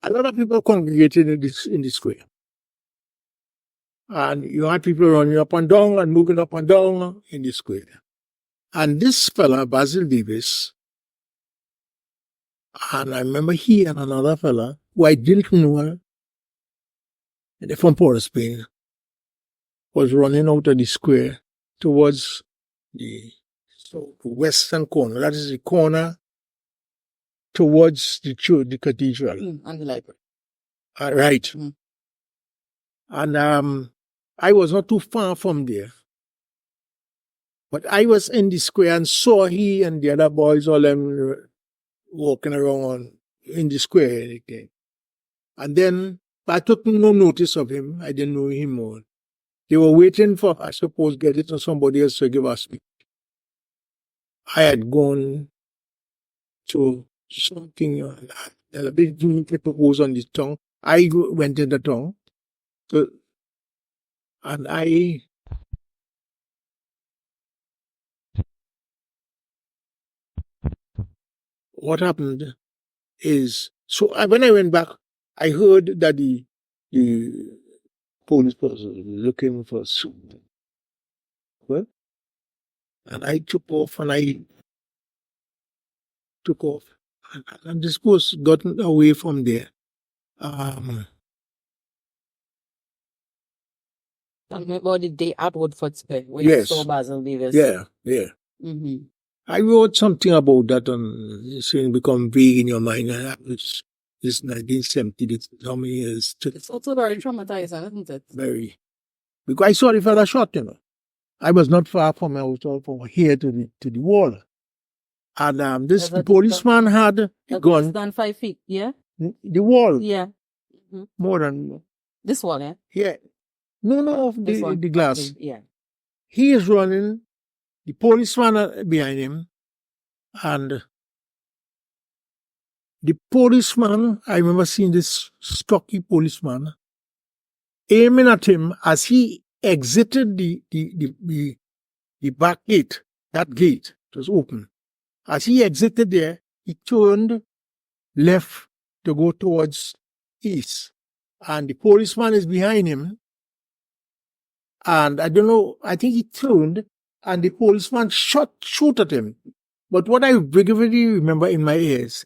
A lot of people congregated in the square. And you had people running up and down and moving up and down in the square. And this fella, Basil Davis, and I remember he and another fella who I didn't know, from Port of Spain, was running out of the square towards the western corner. That is the corner towards the church, the cathedral. And the library. Right. And I was not too far from there. But I was in the square and saw he and the other boys, all them walking around in the square. Anything. And then I took no notice of him. I didn't know him more. They were waiting for, I suppose, get it to somebody else to give us speech. I had gone to something, a big paper was on the tongue. I went in the tongue. And what happened is, so when I went back, I heard that the police was looking for soup. Well, and I took off and and this was gotten away from there. Tell me about the day at Woodford Square where you saw Basil Davis. Yeah. Mm-hmm. I wrote something about that on saying become vague in your mind. It's 1970, how many years? It's also very traumatizing, isn't it? Very. Because I saw the fella shot, I was not far from I was all from here to the wall. And this policeman had a gun. Less than 5 feet, yeah? The wall. Yeah. Mm-hmm. More than. This wall, yeah? Yeah. No, the glass. Yeah. He is running, the policeman behind him, and the policeman, I remember seeing this stocky policeman aiming at him as he exited the back gate. That gate was open. As he exited there, he turned left to go towards east. And the policeman is behind him. And I don't know, I think he turned and the policeman shoot at him. But what I vividly remember in my ears,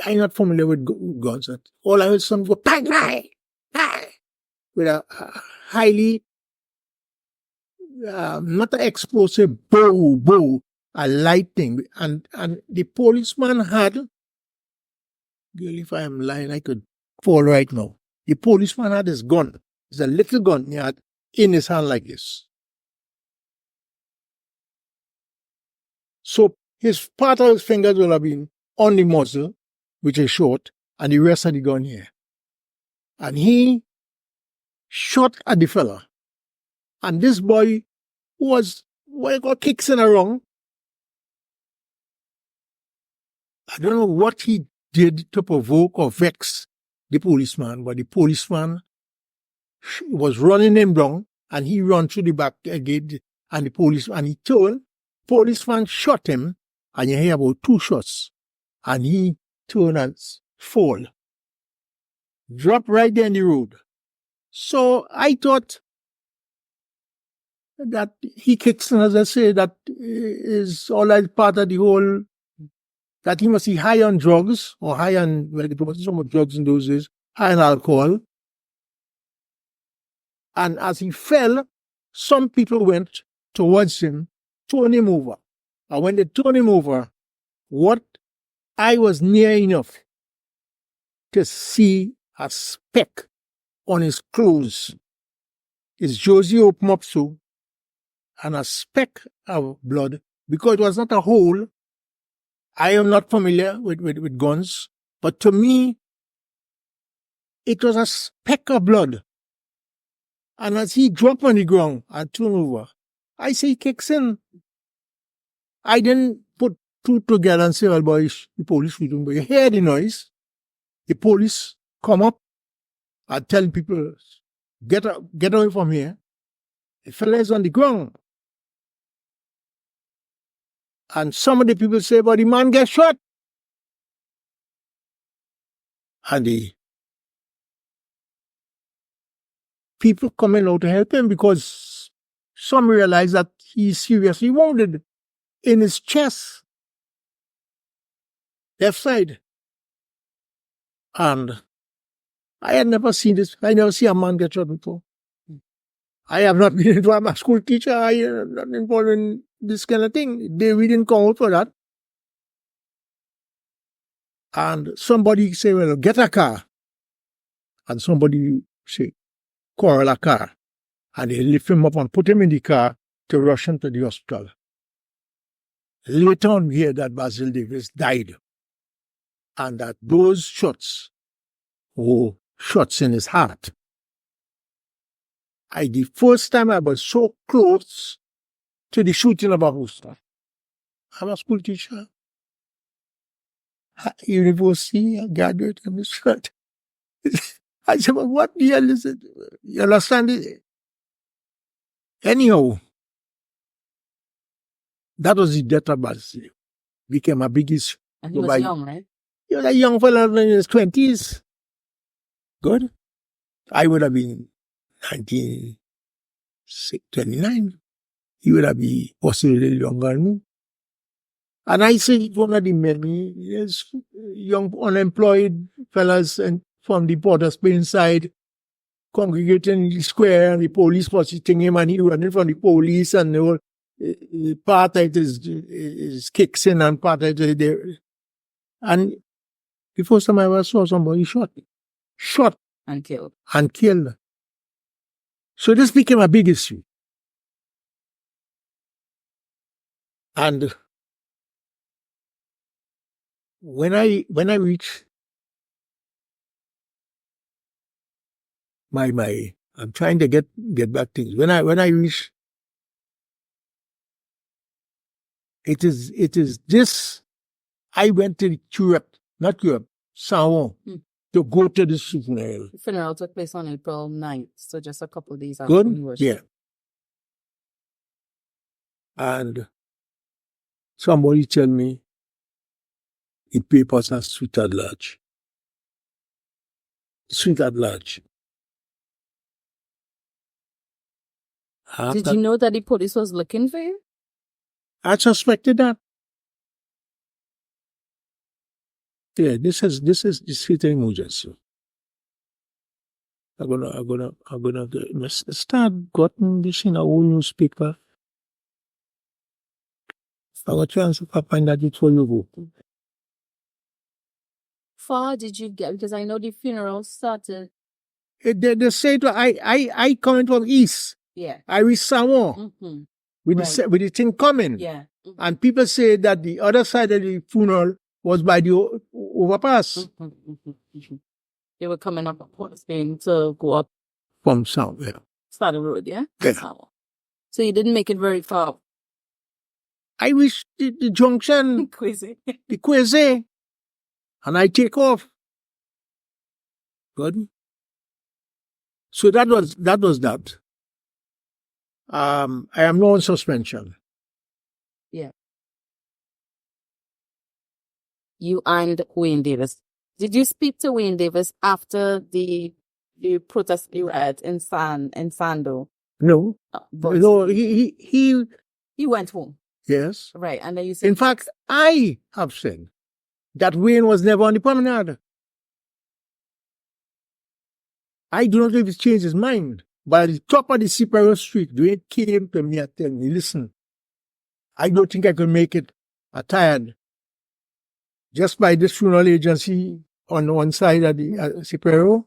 I'm not familiar with guns. All I heard some go, bang, bang, bang, with a highly, not an explosive, bow, a lightning. And the policeman had, girl, if I am lying, I could fall right now. The policeman had his gun. It's a little gun he had in his hand like this. So part of his fingers will have been on the muzzle, which is short, and the rest of the gun here. And he shot at the fella. And this boy was, got kicks in around. I don't know what he did to provoke or vex the policeman, but the policeman was running him down, and he ran through the back gate, and he turned. Policeman shot him, and you hear about 2 shots, and he turned and fall. Dropped right there in the road. So I thought that he kicks in, as I say, that is all as part of the whole, that he must be high on drugs, or high on, well, there wasn't so much drugs in those days, high on alcohol. And as he fell, some people went towards him, turned him over. And when they turned him over, what I was near enough to see a speck on his clothes, his jersey opened up so, and a speck of blood, because it was not a hole. I am not familiar with guns, but to me, it was a speck of blood. And as he dropped on the ground and turned over, I say he kicks in. I didn't put two together and say, well, boys, the police shooting, but you hear the noise. The police come up and tell people, get away from here. The fella is on the ground. And some of the people say, but the man gets shot. And the people coming out to help him, because some realize that he's seriously wounded in his chest, left side. And I had never seen this. I never see a man get shot before. I have not been into, I'm a school teacher. I am not involved in this kind of thing. We didn't come out for that. And somebody say, well, get a car. And somebody say, call a car. And they lift him up and put him in the car to rush him to the hospital. Later on, we hear that Basil Davis died. And that those shots were shots in his heart. The first time I was so close to the shooting of a rooster. I'm a school teacher. University, I graduated from this shot. I said, well, what the hell is it? You understand it? Anyhow, that was the death of Basil. Became a big issue. And he was young, right? He was a young fellow in his 20s. Good. I would have been 29. He would have been possibly a little younger than me. And I say one of the many young unemployed fellas and from the Port of Spain side congregating in the square, and the police was hitting him and he running from the police, and the whole part of it is kicks in and part of it there. And the first time I ever saw somebody shot and killed. So this became a big issue. And when I reach my I'm trying to get back things. When I reach, it is this. I went to San Juan, to go to the funeral. The funeral took place on April 9th, so just a couple of days after Good? anniversary. Yeah. And somebody tell me the papers are Suite at large. Suite at large. Did you know that the police was looking for you? I suspected that. Yeah, this is the state of emergency. I'm gonna start gotten this in a whole newspaper. I got chance to find that before you go. Far did you get? Because I know the funeral started. They say I coming from east. Yeah. I reach San Juan with the thing coming. Yeah. And people say that the other side of the funeral was by the overpass. They were coming up Port of Spain to go up from south, yeah. Start the road, yeah? Yeah. So you didn't make it very far. I reached the junction, the Quasi, and I take off. Good. So that was that. I am now on suspension. Yeah. You and Wayne Davis. Did you speak to Wayne Davis after the protest, the riot in Sando? No. But No, he, he went home. yes. Right. And then you said, In fact, I have said that Wayne was never on the promenade. I do not know if he changed his mind. But at the top of the Cipero Street, Dwayne came to me and told me, listen, I don't think I could make it. I'm tired. Just by this funeral agency on one side of the Cipero,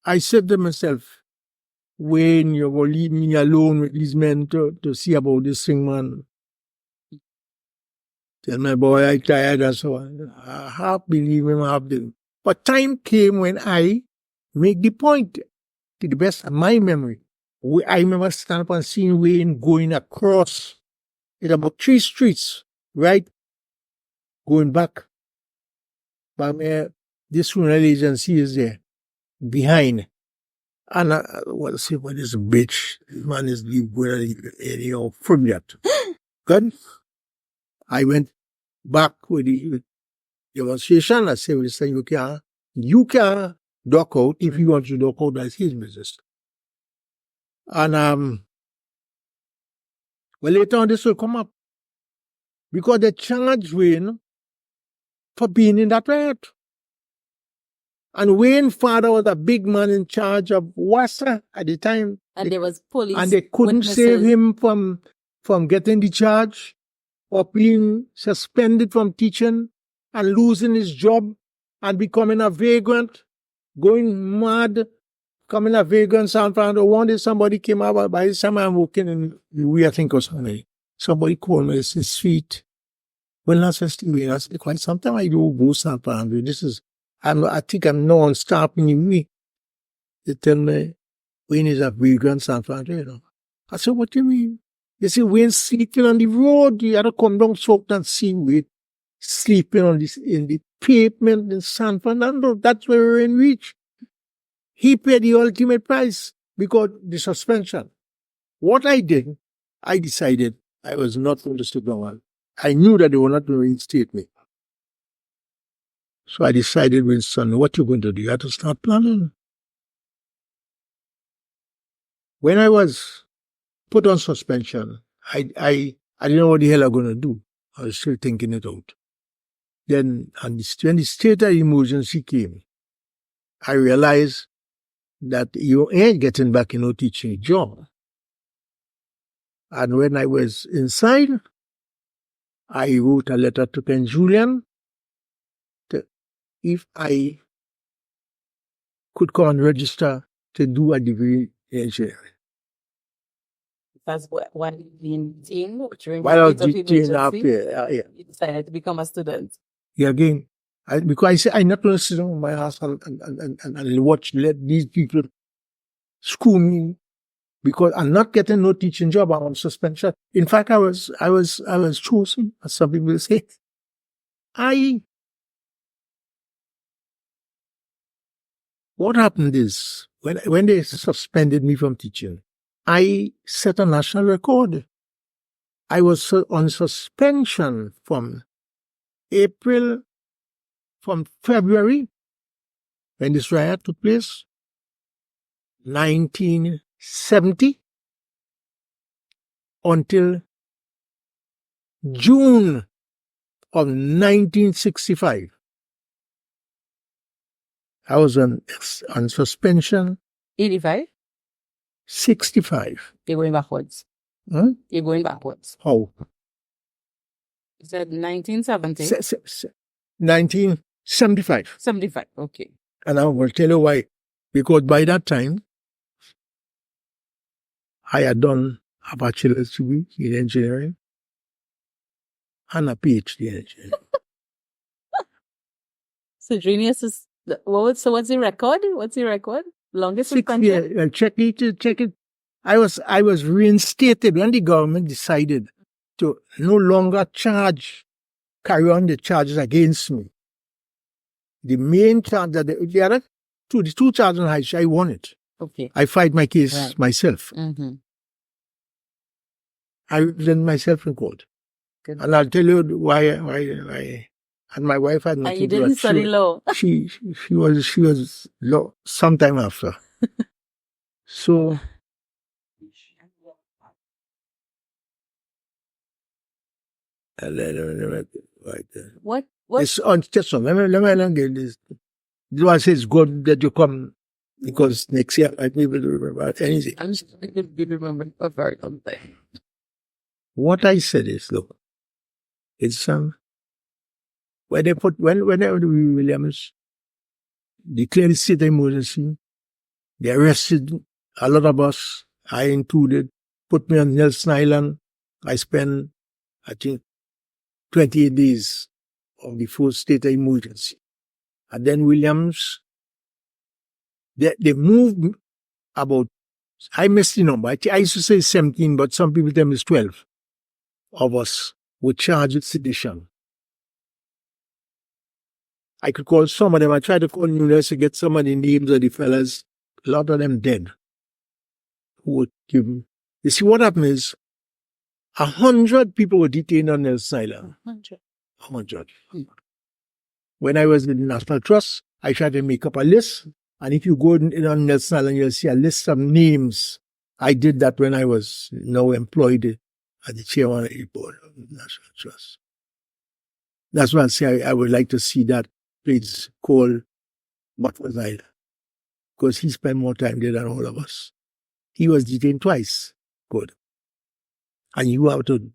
I said to myself, Wayne, you're going to leave me alone with these men to see about this thing, man. Tell my boy I tired and so on. I half believe him, half didn't. But time came when I make the point, to the best of my memory. I remember standing up and seeing Wayne going across, it's about 3 streets, right? Going back. But this funeral agency is there, behind. And I want to say, what is a bitch? This man is going anyhow, forget. Good? I went back with the demonstration. I said, listen, you can duck out. If you want to duck out, that's his business. And, well, later on, this will come up. Because they charged Wayne for being in that riot. And Wayne's father was a big man in charge of WASA at the time. And there was police. And they couldn't witnesses. save him from getting the charge or being suspended from teaching and losing his job and becoming a vagrant, going mad, becoming a vagrant. San Fernando. One day somebody came out, by this time I'm working in I think or something. Somebody called me, it's sweet. Well, that's just I said, quite sometimes I do go San Fernando. This is, I think I'm non-stop in the week. They tell me, Wayne is a vagrant San Fernando, you know. I said, what do you mean? They say, Wayne sleeping on the road. You had to come down south and see Wayne sleeping on this, in the pavement in San Fernando. That's where we're in reach. He paid the ultimate price because the suspension. What I did, I decided I was not going to stick around. I knew that they were not going to reinstate me. So I decided, Winston, what you going to do? You have to start planning. When I was put on suspension, I didn't know what the hell I'm going to do. I was still thinking it out. Then, when the state of emergency came, I realized that you ain't getting back in no teaching job. And when I was inside, I wrote a letter to Ken Julian if I could come and register to do a degree in engineering. That's why you during While I was the detained after, you decided to become a student. Yeah, again, because I said I'm not going to sit down in my house and let these people school me because I'm not getting no teaching job. I'm on suspension. In fact, I was chosen, as some people say. What happened is, when they suspended me from teaching, I set a national record. I was on suspension from February, when this riot took place, 1970, until June of 1965. I was on suspension. 85? 65. You're going backwards. Huh? You're going backwards. How? You said 1970? 1975. 75, okay. And I will tell you why. Because by that time, I had done a bachelor's degree in engineering and a PhD in engineering. So Genius is, what's the record? What's the record? Longest 6 years. Well, check it. I was reinstated when the government decided to no longer carry on the charges against me. The main charge that the two charges on high, I won it. Okay. I fight my case myself. Mm-hmm. I represent myself in court. Good. And I'll tell you why. And my wife had nothing and you didn't study law. She was law sometime after. So, What it's on just one. Let me get this. This one says good that you come because next year I may be able to remember anything. I'm just going to remember a very long thing. What I said is, look, it's when Williams declared the state of emergency, they arrested a lot of us, I included, put me on Nelson Island. I spent, I think, 28 days of the first state of emergency. And then Williams, they moved about, I missed the number. I used to say 17, but some people tell me it's 12 of us were charged with sedition. I could call some of them. I tried to call numerous to get some of the names of the fellas. A lot of them dead. Who would give them. You see, what happened is 100 people were detained on Nelson Island. 100. When I was in the National Trust, I tried to make up a list. And if you go in on Nelson Island, you'll see a list of names. I did that when I was now employed as the chairman of the board of the National Trust. That's why I say I would like to see that place called Butler's Island. Because he spent more time there than all of us. He was detained twice. Good. And you have to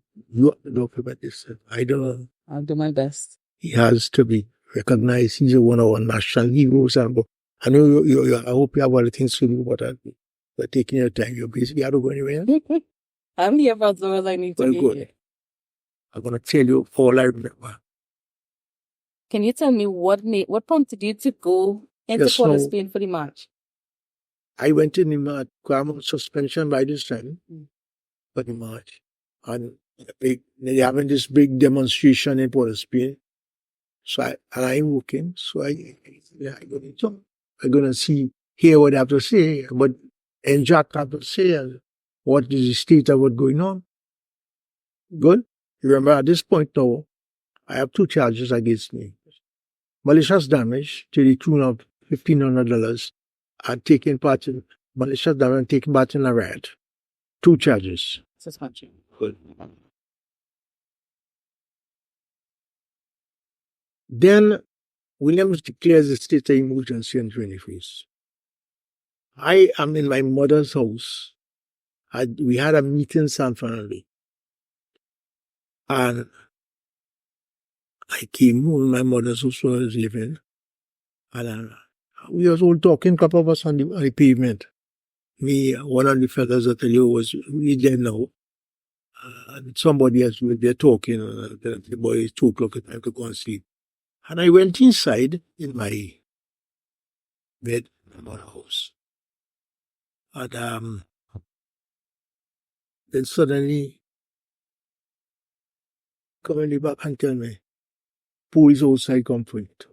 document this. I don't know. I'll do my best. He has to be recognized. He's one of our national heroes. And I know I hope you have other things to do, but you're taking your time. You're busy. You have to go anywhere. I'm here for as long as I need to be good. here. I'm going to tell you all I remember. Can you tell me what prompted you to go into Port of Spain for the march? I went in the march. I'm on suspension by this time for the march. And they're having this big demonstration in Port of Spain. So I'm working. So I'm going to hear what they have to say, what NJAC have to say, and what is the state of what's going on. Good? Remember, at this point now, I have 2 charges against me. Malicious damage to the tune of $1,500 and taking part in malicious damage and taking part in a riot. 2 charges. Suspension. Good. Then Williams declares the state of emergency on 21st. I am in my mother's house. We had a meeting in San Fernando. And I came home, my mother's house where I was living. And we was all talking, a couple of us on the pavement. Me, one of the fellows I tell you was really dead now. And somebody else was there talking. The boy is 2 o'clock at time to go and sleep. And I went inside in my bed in my house. And then suddenly, come in the back and tell me, police outside come for it.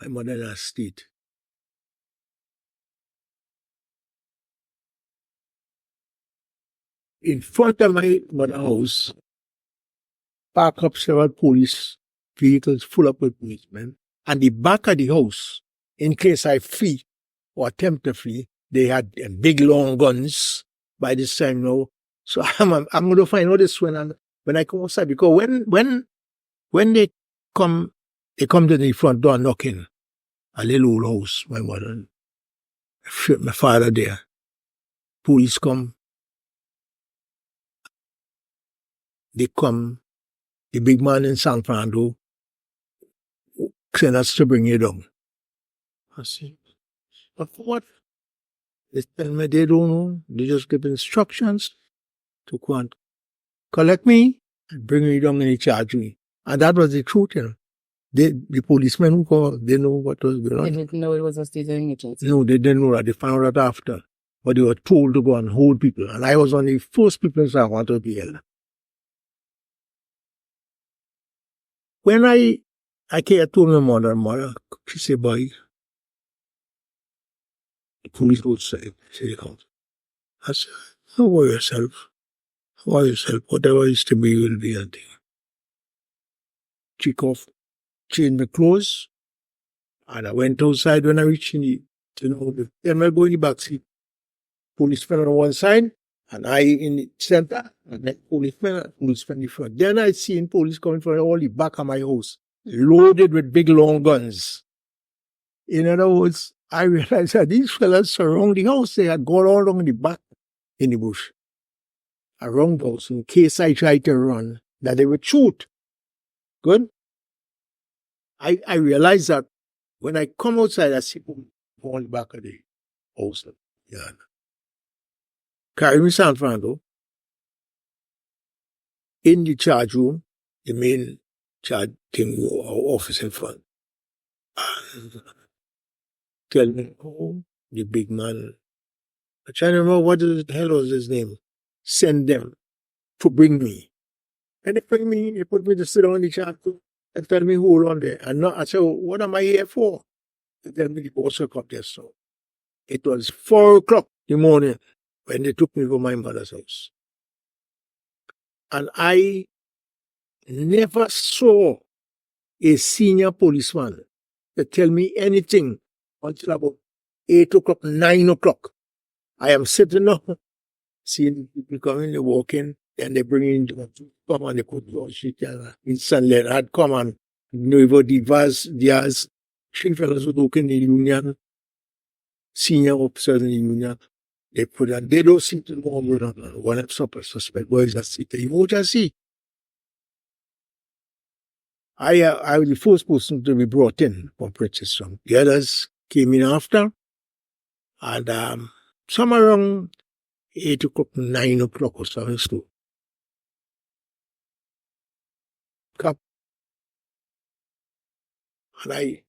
My mother in a state. In front of my mother's house, park up several police vehicles full up with policemen. And the back of the house, in case I flee or attempt to flee, they had big long guns by this time now. So I'm going to find out this when I come outside. Because when they come to the front door knocking, a little old house, my mother, my father there. Police come. They come. The big man in San Fernando send us to bring you down. I say, but for what? They tell me they don't know. They just give instructions to go and collect me and bring me down and they charge me. And that was the truth, you know. The policemen who called, they know what was going on. They didn't know it was a state of emergency. No, they didn't know that. They found out after. But they were told to go and hold people. And I was one of the first people who said, I want to be held. When I told my mother, she said, boy, the police outside. She said, I said, don't worry yourself. Worry yourself. Whatever is to be will be. Check off. Changed my clothes, and I went outside when I reached in the, then I go in the back seat. policemen on one side, and I in the center, and then policemen in the front. Then I seen police coming from all the back of my house, loaded with big long guns. In other words, I realized that these fellas surround the house. They had gone all along the back in the bush, around the house, in case I tried to run, that they would shoot. Good? I realized that when I come outside, I see people on the back of the house. Yeah. Carry me San Fernando in the room, the main charge thing, our office in front. And tell me, oh, the big man. I try to remember what the hell was his name. Send them to bring me. And they bring me, they put me to sit on the chair and tell me hold on there. And I said, what am I here for? They tell me the boss will come there. So it was 4 o'clock in the morning when they took me to my mother's house. And I never saw a senior policeman to tell me anything until about 8 o'clock, 9 o'clock. I am sitting up, seeing people coming, they walk in, then they bring in, come and they put Winston had come and Nuevo Divas, Diaz, 3 fellows who work in the union, senior officers in the union. They put on, they don't seem to know one of suspect, boys that sit there. You just see. I was the first person to be brought in from Princeton. The others came in after, and somewhere around 8 o'clock, 9 o'clock or something. So, come. And I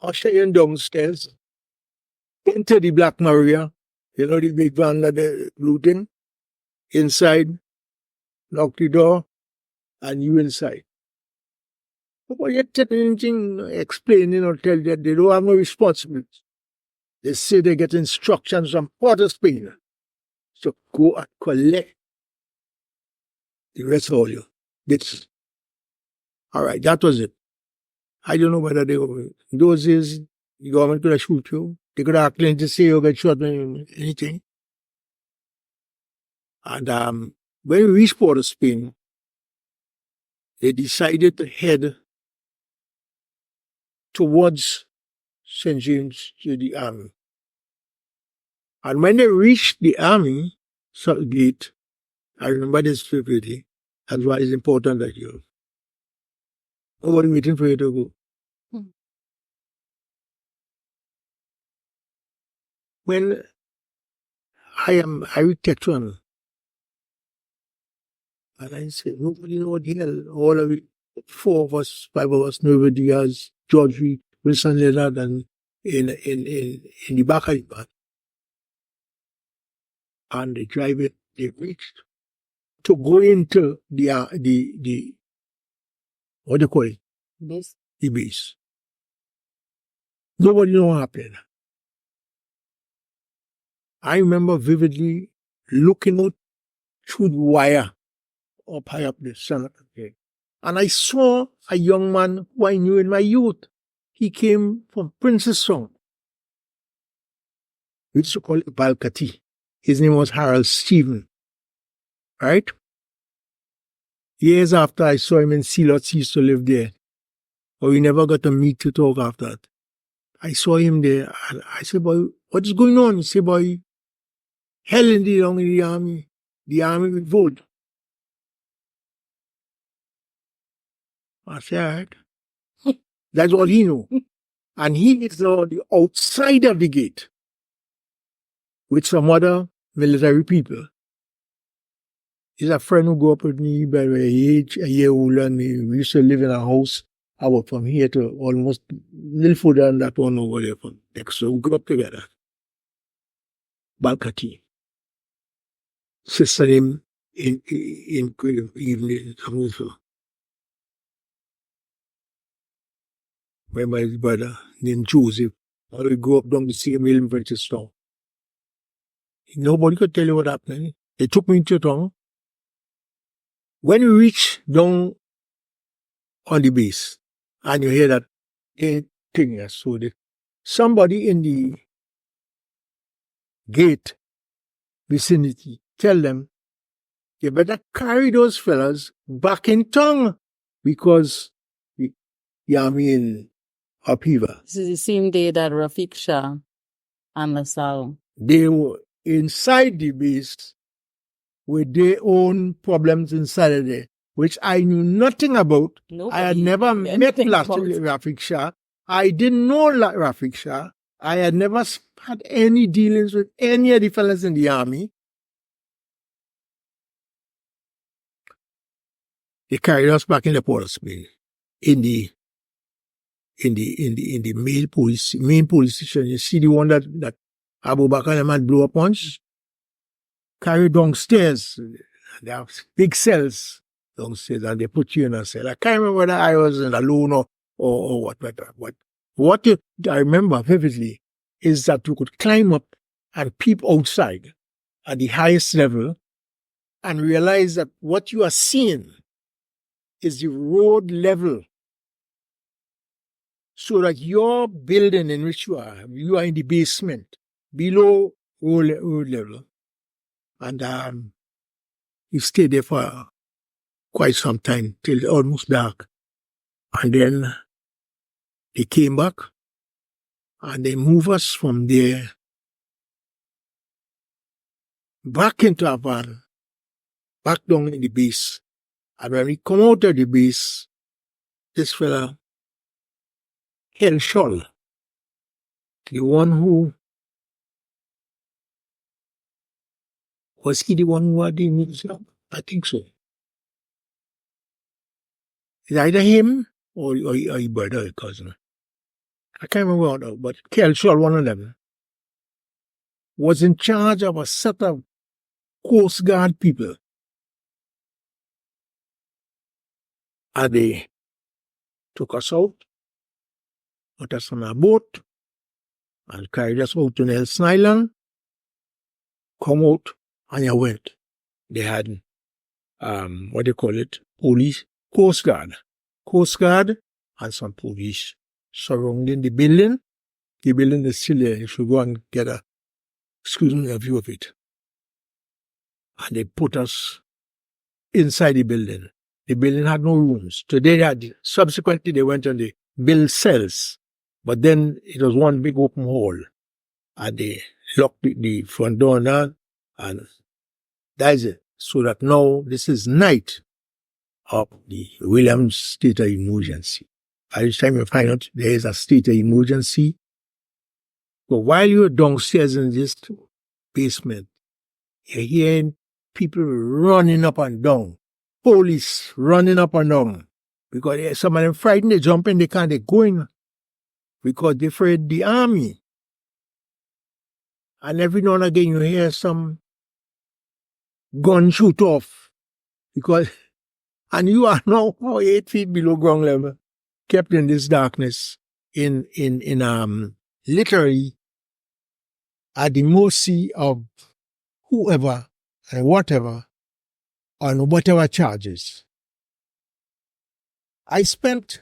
usher in downstairs into the Black Maria, you know, the big van that they're looting, inside, lock the door, and you inside. But you tell anything, explaining or tell that they don't have no responsibility. They say they get instructions from Port of Spain. So go and collect the rest of all you. This. All right, that was it. I don't know whether they were, in those days, the government could have shoot you. They could have claimed to say you get shot or anything. And when we reached Port of Spain, they decided to head towards St. James to the army. And when they reached the army gate, I remember this vividly. That's why it's important that you. Nobody waiting for you to go. When I read Detention, and I said, nobody know what the hell, all of it, 4 of us, 5 of us, nobody has George Reed, Wilson Leonard, and in the back of the van. And they drive it, they reached to go into the what do you call it? Base. The base. Nobody know what happened. I remember vividly looking out through the wire up high up the sun. And I saw a young man who I knew in my youth. He came from Princess Song. We used to call it Balkati. His name was Harold Stephen. Right? Years after I saw him in Sealots, he used to live there. But we never got to meet to talk after that. I saw him there and I said, boy, what is going on? He said, boy, hell in the army. The army will vote. I said, all right. That's all he knew. And he is on the outside of the gate with some other military people. He's a friend who grew up with me by a year older than me. We used to live in a house about from here to almost a little further than that one over there from next. So we grew up together. Balkati. Sister name in evening. Remember his brother named Joseph. We grew up down the same hill in Princeton. Nobody could tell you what happened. They took me into town. When we reach down on the base, and you hear that thing, so somebody in the gate vicinity, tell them, you better carry those fellas back in town because the army in upheaval. This is the same day that Rafik Shah and LaSalle. They were inside the base with their own problems inside of there, which I knew nothing about. I had never met Rafik Shah. I didn't know Rafik Shah. I had never had any dealings with any of the fellas in the army. They carried us back in the Port of Spain, in the main police station. You see the one that Abu Bakr and had blew up once? Carried downstairs. They have big cells downstairs and they put you in a cell. I can't remember whether I was alone or what. What I remember vividly is that you could climb up and peep outside at the highest level and realize that what you are seeing is the road level. So that your building in which you are in the basement, below road level. And you stay there for quite some time, till almost dark. And then they came back, and they moved us from there back into a van, back down in the base. And when we come out of the base, this fella, Hell, the one who was he the one who had the museum? I think so. It's either him or your brother or cousin. I can't remember, but Kelshall, one of them, was in charge of a set of Coast Guard people. And they took us out, put us on a boat, and carried us out to Nelson Island, come out, and you went. They had, what do you call it? Police, Coast Guard, and some police surrounding the building. The building is still there. You should go and get a view of it. And they put us inside the building. The building had no rooms. Subsequently, they went and they built cells. But then it was one big open hall. And they locked the front door down. And that's it. So that now this is night of the Williams state of emergency. By the time you find out there is a state of emergency. So while you're downstairs in this basement, you're hearing people running up and down. Police running up and down. Because some of them frightened, they jump in, they're going. Because they're afraid the army. And every now and again you hear some gun shoot off. And you are now 8 feet below ground level, kept in this darkness, literally at the mercy of whoever and whatever, on whatever charges. I spent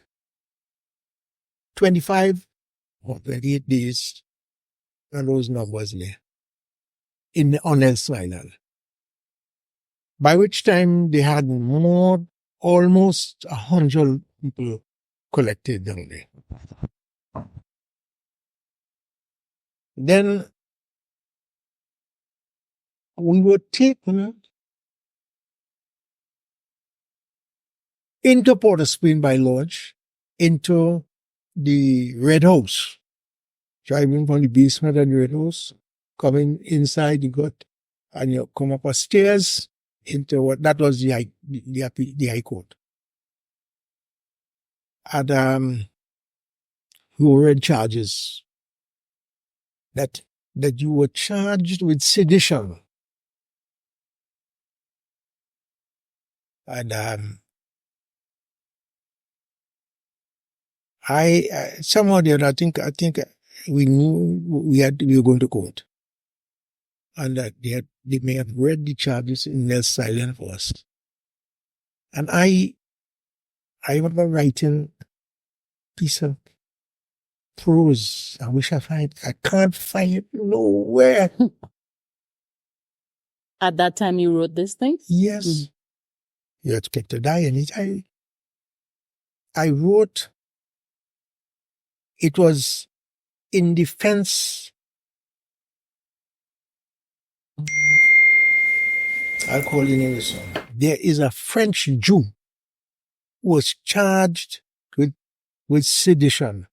25 or 28 days on those numbers there on Nelson Island. By which time they had almost 100 people collected down there. Then we were taken into Port of Spain by Lodge, into the Red House. Driving from the basement of the Red House, coming inside, and you come up a stairs into that was the High Court. And you were in charges that you were charged with sedition. And I somehow or other, I think we knew we were going to court, and that they may have read the charges in Nelson Island for us. And I remember writing a piece of prose. I can't find it nowhere. At that time, you wrote this thing? Yes. You expect to die anytime. I wrote, it was in defense. I'll call you name this one. There is a French Jew who was charged with sedition,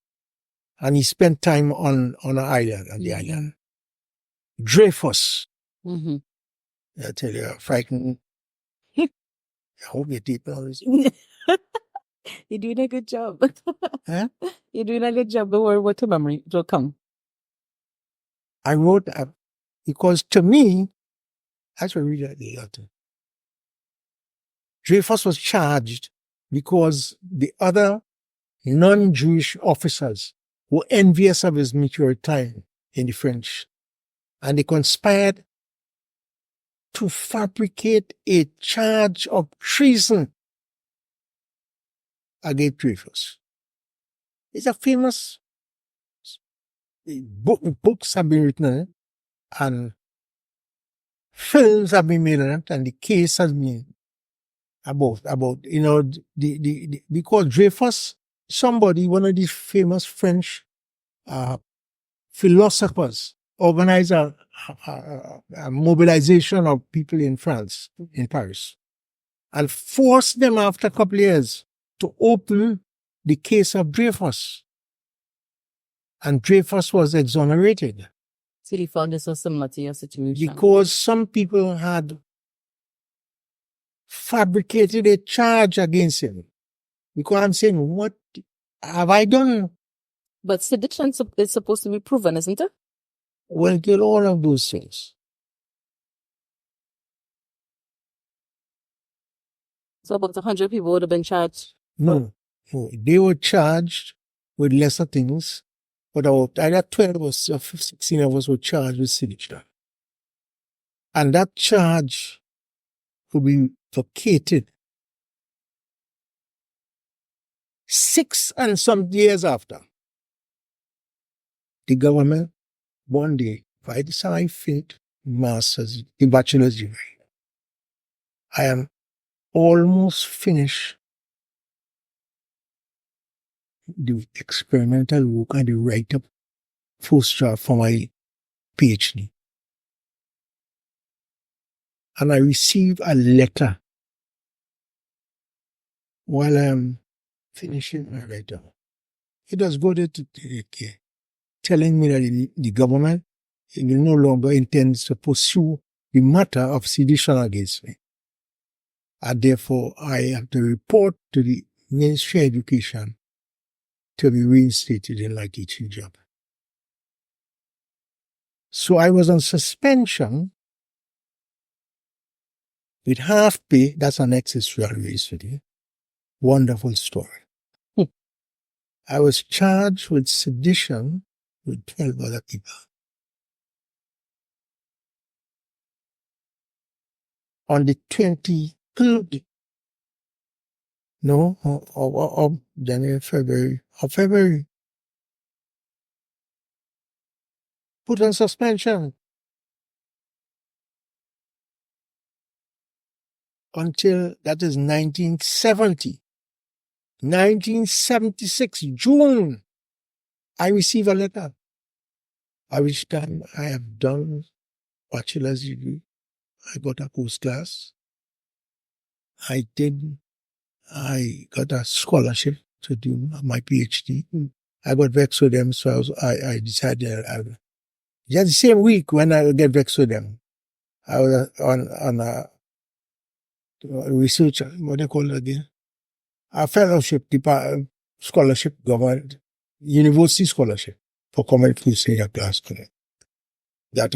and he spent time on an island, on the island. Dreyfus. Mm-hmm. I tell you, frightening. I hope you deep all this. You're doing a good job. Huh? You're doing a good job. Don't worry about your memory. It will come. I wrote because to me, that's what I read the letter. Dreyfus was charged because the other non-Jewish officers were envious of his mature time in the French, and they conspired to fabricate a charge of treason against Dreyfus. It's a famous books have been written on it, and films have been made on it, and the case has been about because Dreyfus, one of these famous French philosophers, organized a mobilization of people in France, in Paris, and forced them after a couple of years to open the case of Dreyfus. And Dreyfus was exonerated. So he found this was similar to your situation? Because some people had fabricated a charge against him. Because I'm saying, what have I done? But sedition is supposed to be proven, isn't it? Well, get all of those things. So about 100 people would have been charged? No. They were charged with lesser things, but about either 12 or 16 of us were charged with sedition. And that charge could be vacated 6 and some years after. The government, one day, by the time I finished master's, the bachelor's degree, I am almost finished the experimental work and the write-up first draft for my PhD. And I received a letter while I'm finishing my write-up. It was good to telling me that the government will no longer intends to pursue the matter of sedition against me. And therefore, I have to report to the Ministry of Education to be reinstated in my teaching job. So I was on suspension with half pay. That's an ancestral race for you. Wonderful story. I was charged with sedition with 12 other people. On the 23rd, of January, February, put on suspension until, that is 1970. 1976, June, I receive a letter, at which time I have done bachelor's degree. I got a post-class. I got a scholarship to do my PhD. I got vexed with them, so I decided just the same week when I get vexed with them, I was on a research, what do you call it again? A fellowship, scholarship, government, university scholarship for coming to senior class. That,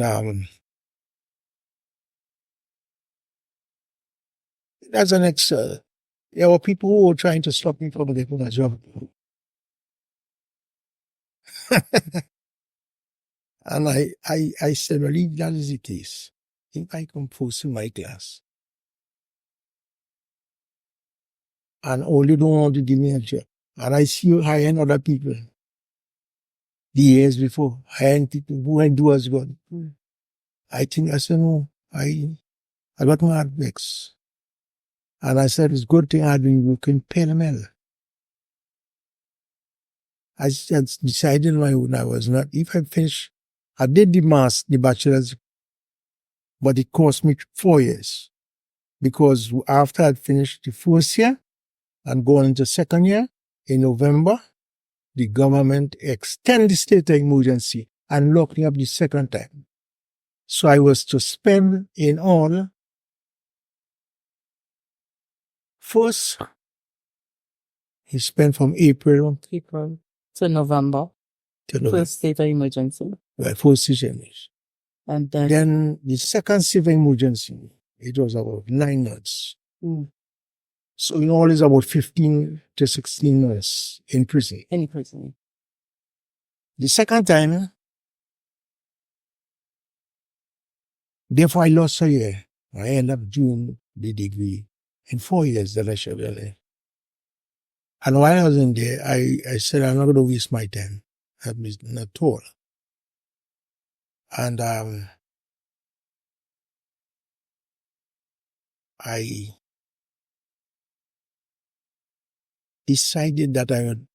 that's the next, there were people who were trying to stop me from getting a job. And I said, well, if that is the case, if I come first in my class, and all you don't want to give me a job, and I see you hiring other people, the years before, hiring people who ain't do as good, I think I said, no, I got mad vexed. And I said, it's a good thing I'd been working Penamel. I just decided on my own I was not, if I finish, I did the bachelor's, but it cost me 4 years. Because after I'd finished the first year and going into second year, in November, the government extended the state of emergency and locked me up the second time. So I was to spend in all, first, he spent from April to November. to November. First state of emergency. Well, first situation. And then, Then the second state of emergency, it was about 9 months. So in all, it's about 15 to 16 months in prison. in prison. The second time, therefore I lost a year. I ended up doing the degree in 4 years that I should have done. And while I was in there, I said, I'm not going to waste my time. At least not at all. And I decided that I would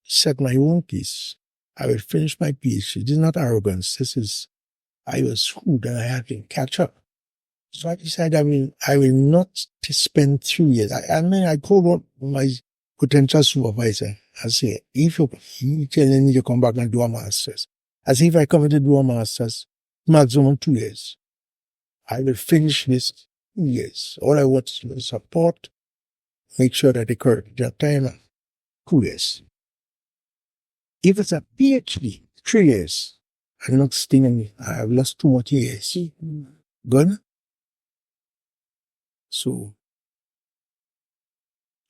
set my own pace. I would finish my PhD. This is not arrogance. This is, I was screwed and I had to catch up. So I decided I will not spend 3 years. I called up my potential supervisor. I said, if you telling me to come back and do a master's, as if I come to do a master's, maximum 2 years. I will finish this 2 years. All I want is support, make sure that they correct their time, 2 years. If it's a PhD, 3 years, I'm not stinging. I've lost 2 more years. Good? So,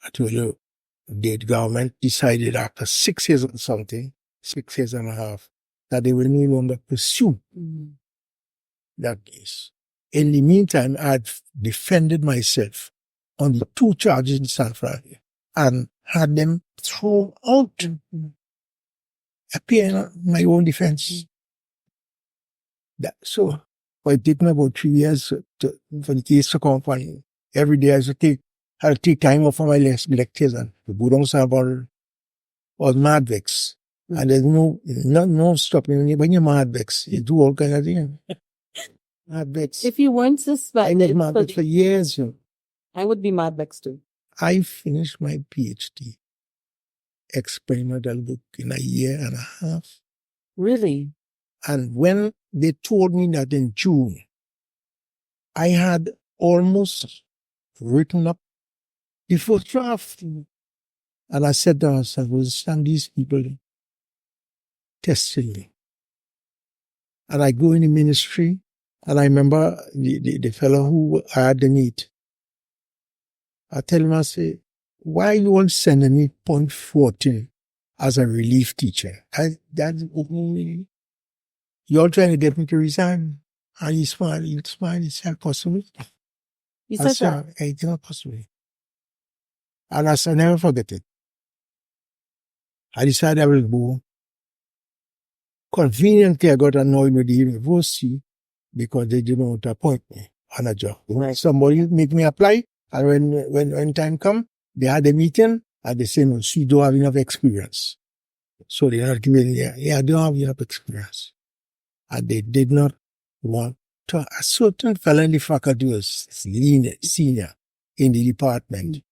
I told you, the government decided after 6 years or something, 6 years and a half, that they will no longer pursue that case. In the meantime, I had defended myself on the 2 charges in San Francisco and had them thrown out. Appear in my own defense. So, it took me about 3 years for the case to come upon. Every day I had to take time off for my lectures and to go down Sabal or mad vex. And there's no stopping when you're mad vex. You do all kind of things. Mad vex. If you weren't suspected, I was mad vex for years. I would be mad vex too. I finished my PhD experimental book in a year and a half. Really? And when they told me that in June, I had almost written up the first draft. And I said to myself, well, stand these people testing me. And I go in the ministry, and I remember the fellow who I had to meet. I tell him, I say, why you all sending me point 14 as a relief teacher? That's openly. You're trying to get me to resign. And he smiled, he said, possible. You said that? It's not possible. And I said, never forget it. I decided I will go. Conveniently, I got annoyed with the university because they didn't want to appoint me on a job. Right. Somebody make me apply, and when time come, they had a meeting, and they said, no, you don't have enough experience. So they're not giving me, I don't have enough experience. And they did not want to. A certain fellow in the faculty was senior in the department.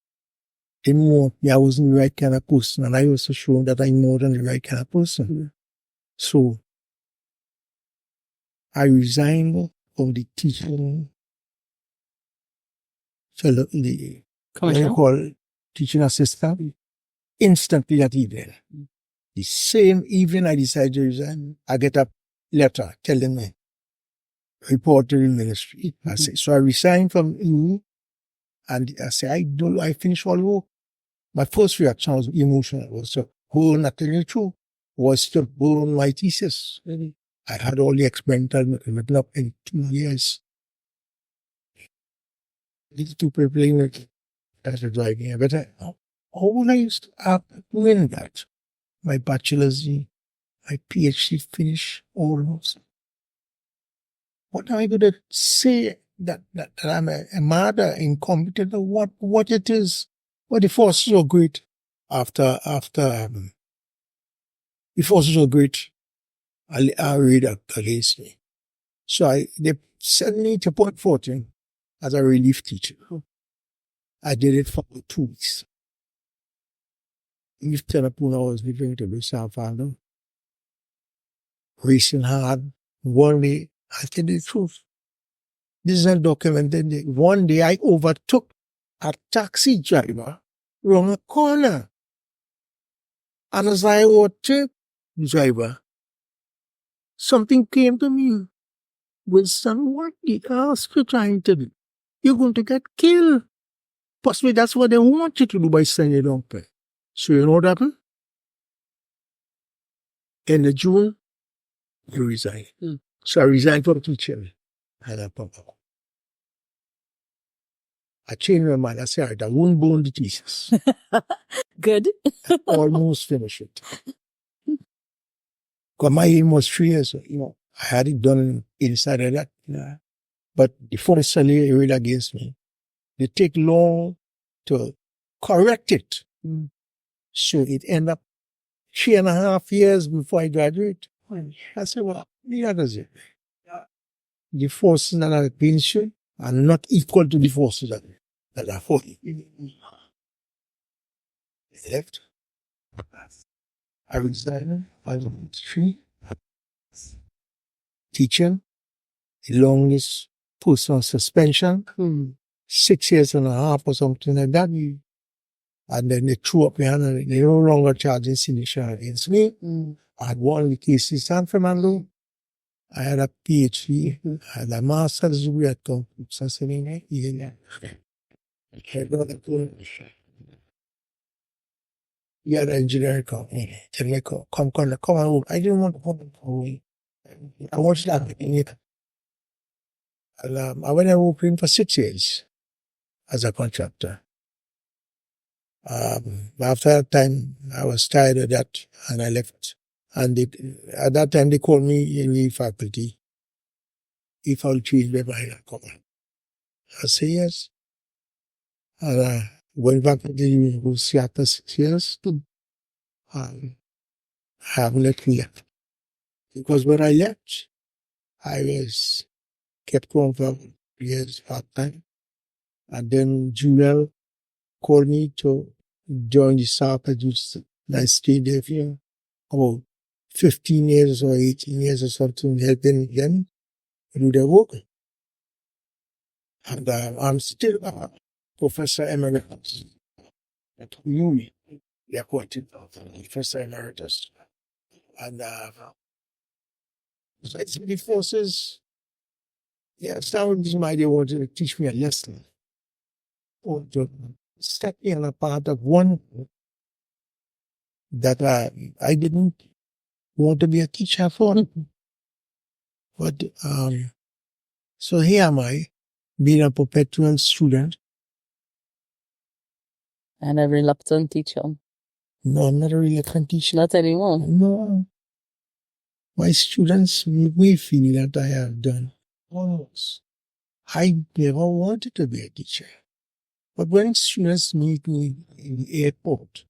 Didn't want me, I wasn't the right kind of person, and I was so sure that I'm not the right kind of person. So I resigned from the teaching fellow, the what you call teaching assistant, instantly that evening. The same evening I decided to resign, I get a letter telling me, report to the ministry. I say, so I resigned from you, and I say, I finished all work. My first reaction was emotional. It was to go not telling the truth. Was to burn my thesis. I had all the experimental material up in 2 years. These 2 people in it, that's driving me. But how would I used to doing that? My bachelor's, my PhD finished almost. What am I going to say that I'm a mother incompetent of what it is. But the forces are great after the forces are great. I read against me. So they sent me to Port Fortin as a relief teacher. I did it for 2 weeks. If 10 upon I was living to be San Fernando, racing hard. One day, I tell you the truth. This is undocumented. One day I overtook a taxi driver around a corner. And as I overtook the driver, something came to me. Winston, what the else you trying to do? You're going to get killed. Possibly that's what they want you to do by sending you down there. So you know what happened? In the June, you resign. So I resigned from teaching. And I changed my mind. I said, I won't burn the thesis. Good. Almost finished it. Because my aim was 3 years. I had it done inside of that. But the force read against me. They take long to correct it. So it ended up 3.5 years before I graduate. I said, well, the others, the forces that are against you are not equal to the forces that are for you. I left. I resigned. I went to 3. Teaching. The longest post on suspension. 6.5 years or something like that. And then they threw up their hand and they no longer charging signature against me. I had won the case in San Fernando. I had a PhD. I had a master's degree at Pennsylvania. He had an engineering company. Tell me, come home. I didn't want to come home. I wanted to have it. And I went and worked for 6 years as a contractor. After that time, I was tired of that and I left. And at that time, they called me in the faculty if I'll change my mind and come on. I said yes. And I went back to the university after 6 years. I haven't left. Because when I left, I was kept on for years part-time. And then Julian called me to join the staff at Houston. I stayed there for about 15 years or 18 years or something, helping them do their work. And I'm still a Professor Emeritus at UMROBI. They appointed Professor Emeritus. And so it's the forces. Yeah, some reason why they wanted to teach me a lesson. Or to set me on a part of one that I didn't want to be a teacher for. But so here am I, being a perpetual student. And a reluctant teacher. No, I'm not a reluctant teacher. Not anymore. No. My students make me feel that I have done almost. I never wanted to be a teacher. But when students meet me in the airport,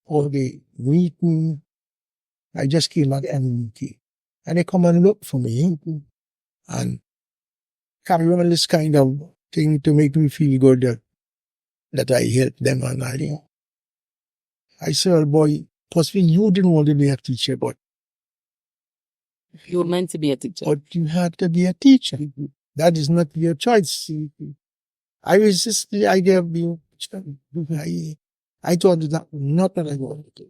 or they meet me, I just came back and they come and look for me. And carry on this kind of thing to make me feel good that I helped them. And I said, well, boy, possibly you didn't want to be a teacher, but you were meant to be a teacher. But you had to be a teacher. That is not your choice. I resist the idea of being a teacher. I thought that not what I wanted to do.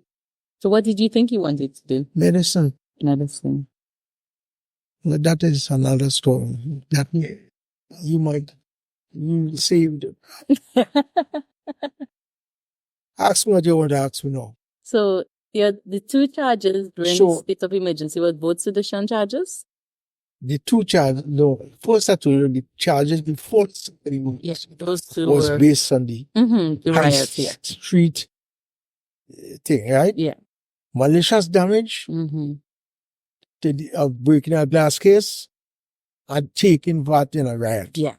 So what did you think you wanted to do? Medicine. Medicine. But that is another story. That you saved it. Ask me what you want to ask me now. So the 2 charges during state of emergency were both sedition charges? The 2 charges, no. First, I told you the charges before those 2 was were based on the Riot Street thing, right? Yeah. Malicious damage, to the breaking a glass case, and taking part in a riot. Yeah.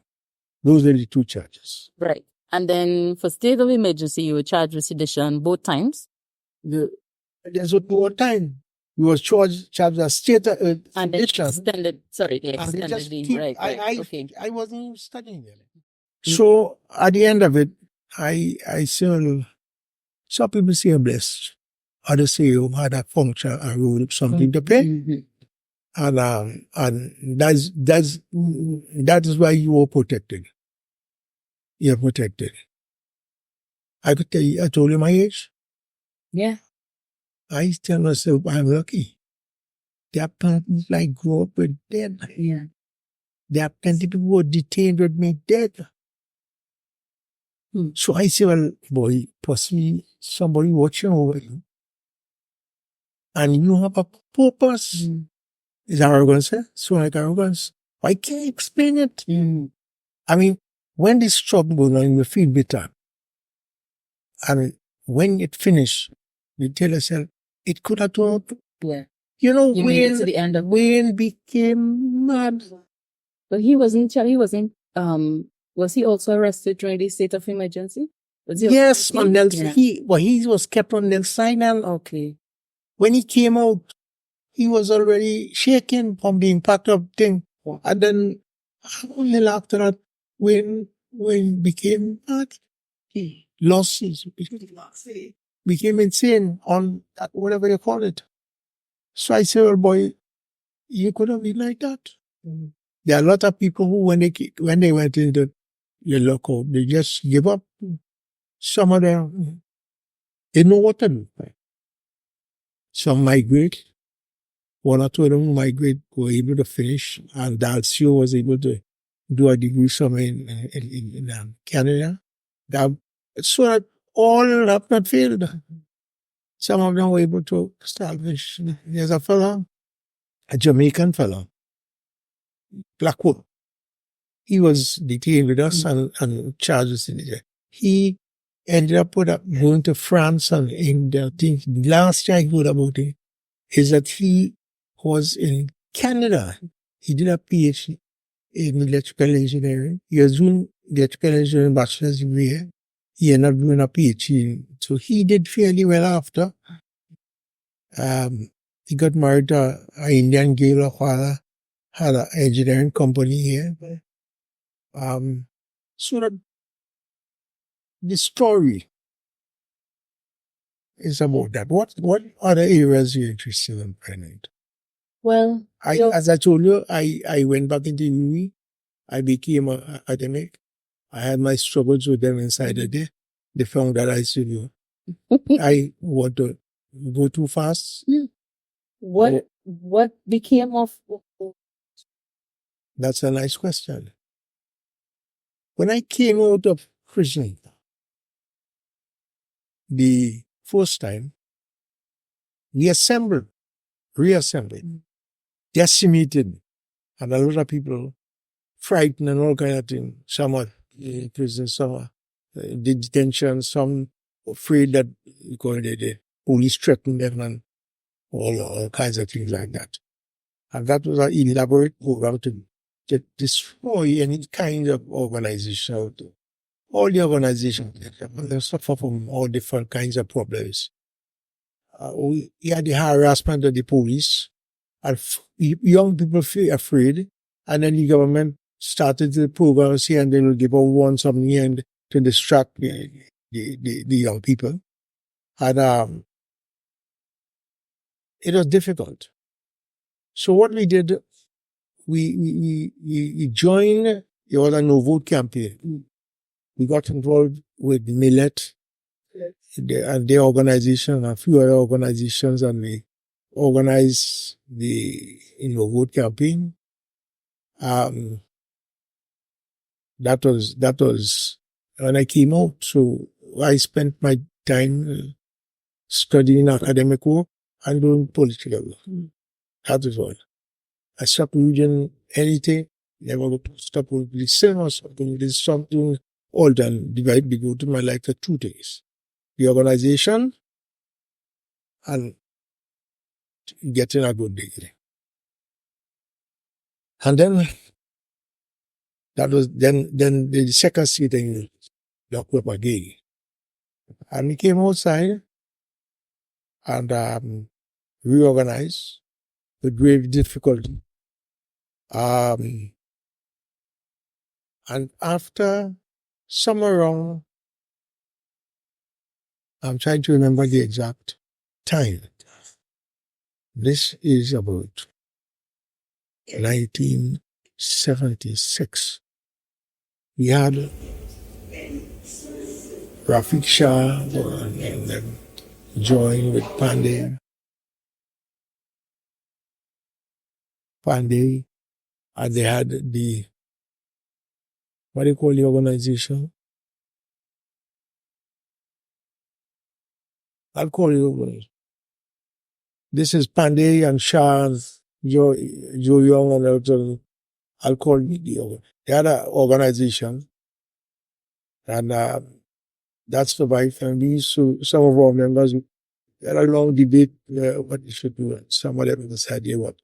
Those are the two charges. Right. And then for state of emergency, you were charged with sedition both times. There's one more time. He was charged as state And then sedition. extended, sorry, they And they extended just the, keep, right, okay. I wasn't even studying there. So at the end of it, I said, some people say I'm blessed. Others say you had a function, a role, something to play. And that is why you were protected. You're protected. I could tell you, I told you my age. Yeah. I tell myself I'm lucky. There are people like grew up with dead. Yeah. There are plenty of people who are detained with me dead. So I say, well, boy, possibly somebody watching over you. And you have a purpose. Is arrogance, eh? So like arrogance. I can't explain it. I mean, when this struggle goes on, you feel bitter. And when it finished, you tell yourself, it could have turned out. Yeah. You know, You made it to the end of Wayne became mad. But was he also arrested during the state of emergency? Yes, on Nelson. He was kept on Nelson Island. Okay. When he came out, he was already shaken from being packed up thing. And then only after that, when became mad, he lost his, became insane on that, whatever you call it. So I said, well, boy, you couldn't be like that. There are a lot of people who, when they went into the local, they just give up. Some of them, they know what to do. Some migrate. One or two of them who migrate were able to finish, and Dalcio was able to do a degree somewhere in Canada. So that all have not failed. Some of them were able to establish. There's a fellow, a Jamaican fellow, Blackwood. He was detained with us and charged us in jail. He ended up going to France and England. I think the last I heard about it is that he was in Canada. He did a PhD in electrical engineering. He was doing electrical engineering bachelor's degree. He ended up doing a PhD. So he did fairly well after. He got married to an Indian girl who had an engineering company here. So that the story is about that. What other areas are you interested in, Fernando? Well, as I told you, I went back into UMROBI. I became an academic. I had my struggles with them inside the day. They found that I said, I want to go too fast. What became of? That's a nice question. When I came out of prison, the first time, reassembled, decimated, and a lot of people frightened and all kind of things. Some are in prison, some are detention, some afraid that because the police threatened them and all kinds of things like that. And that was an elaborate program to destroy any kind of organization out there. All the organizations, they suffer from all different kinds of problems. We had the harassment of the police, and young people feel afraid, and then the government started the program here, and they will give out something and to distract the young people. And it was difficult. So what we did, we joined, it was a no vote campaign. We got involved with Millet and their organization, a few other organizations, and we organized the no vote campaign. That was when I came out. So I spent my time studying academic work and doing political work. That was all. I stopped reading anything, never go to stop with the cinema, stop with something, all done, divide the go to my life for 2 days. The organization and getting a good degree. And then That was then the second sitting locked up again. And we came outside and reorganized with great difficulty. And after somewhere around, I'm trying to remember the exact time. This is about 1976. We had Rafik Shah and then joined with Pandey, and they had the, what do you call the organization? I'll call it organization. This is Pandey and Shah, Joe Young, and I'll call it the they had an organization, and that survived. And we, so some of our members, had a long debate what they should do. And some of them decided what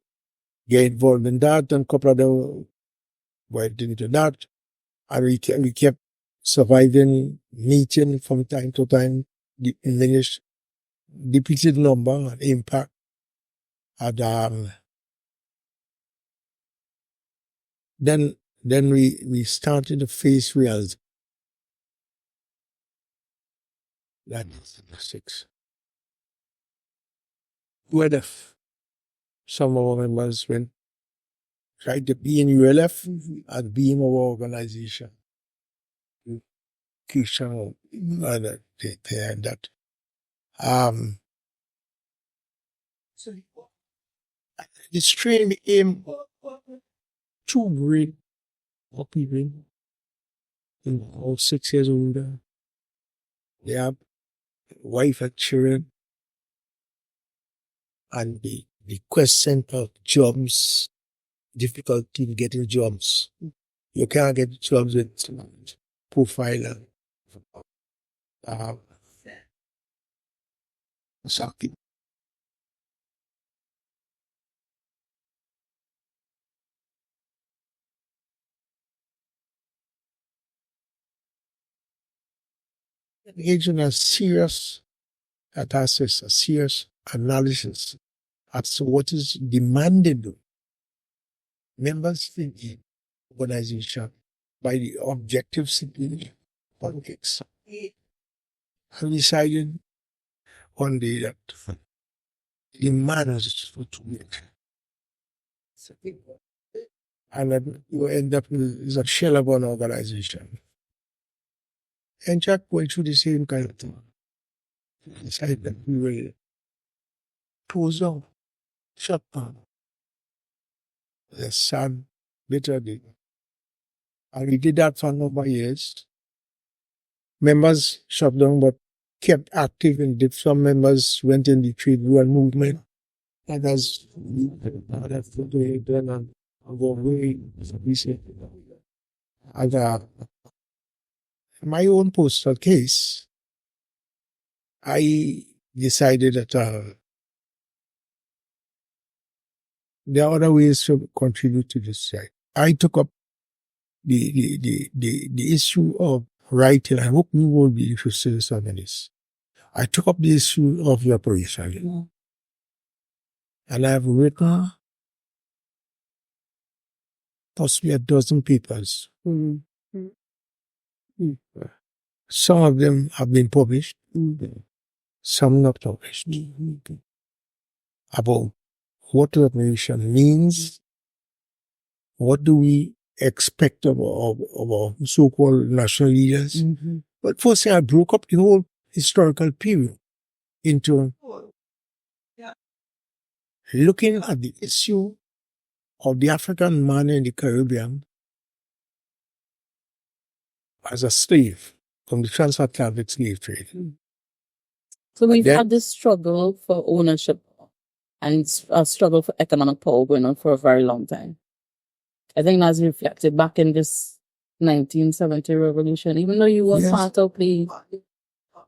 get involved in that, and a couple of them went into that. And we kept surviving, meeting from time to time, diminished, depleted number and impact. And then we started to face reality. That is 6. What if some of our members went tried to be in ULF and be in our organization? Christian and that. So the strain became too great for people all 6 years older. They have wife and children, and the question of jobs, difficulty in getting jobs. You can't get jobs with profile. Something. Engage in a serious analysis as to what is demanded members in the organization by the objectives in the politics. And decided one day that demands for to make. And then you end up with a shell of an organization. And Jack went through the same kind of thing. Decided that we will close down, shut down. The sad, bitter day. And we did that for a number of years. Members shut down but kept active in it. Some members went in the trade union movement. Others had to do it then and go away. And my own postal case, I decided that there are other ways to contribute to this side. I took up the issue of writing. I hope you will be interested in this. I took up the issue of reparation. Yeah. And I've written possibly a dozen papers. Mm-hmm. Mm-hmm. Some of them have been published, some not published. Mm-hmm. About what reparation means, what do we expect of our so-called national leaders. Mm-hmm. But first I broke up the whole historical period into looking at the issue of the African man in the Caribbean as a slave from the transatlantic slave trade. So we've had this struggle for ownership and a struggle for economic power going on for a very long time. I think that's reflected back in this 1970 revolution, even though you were part of the,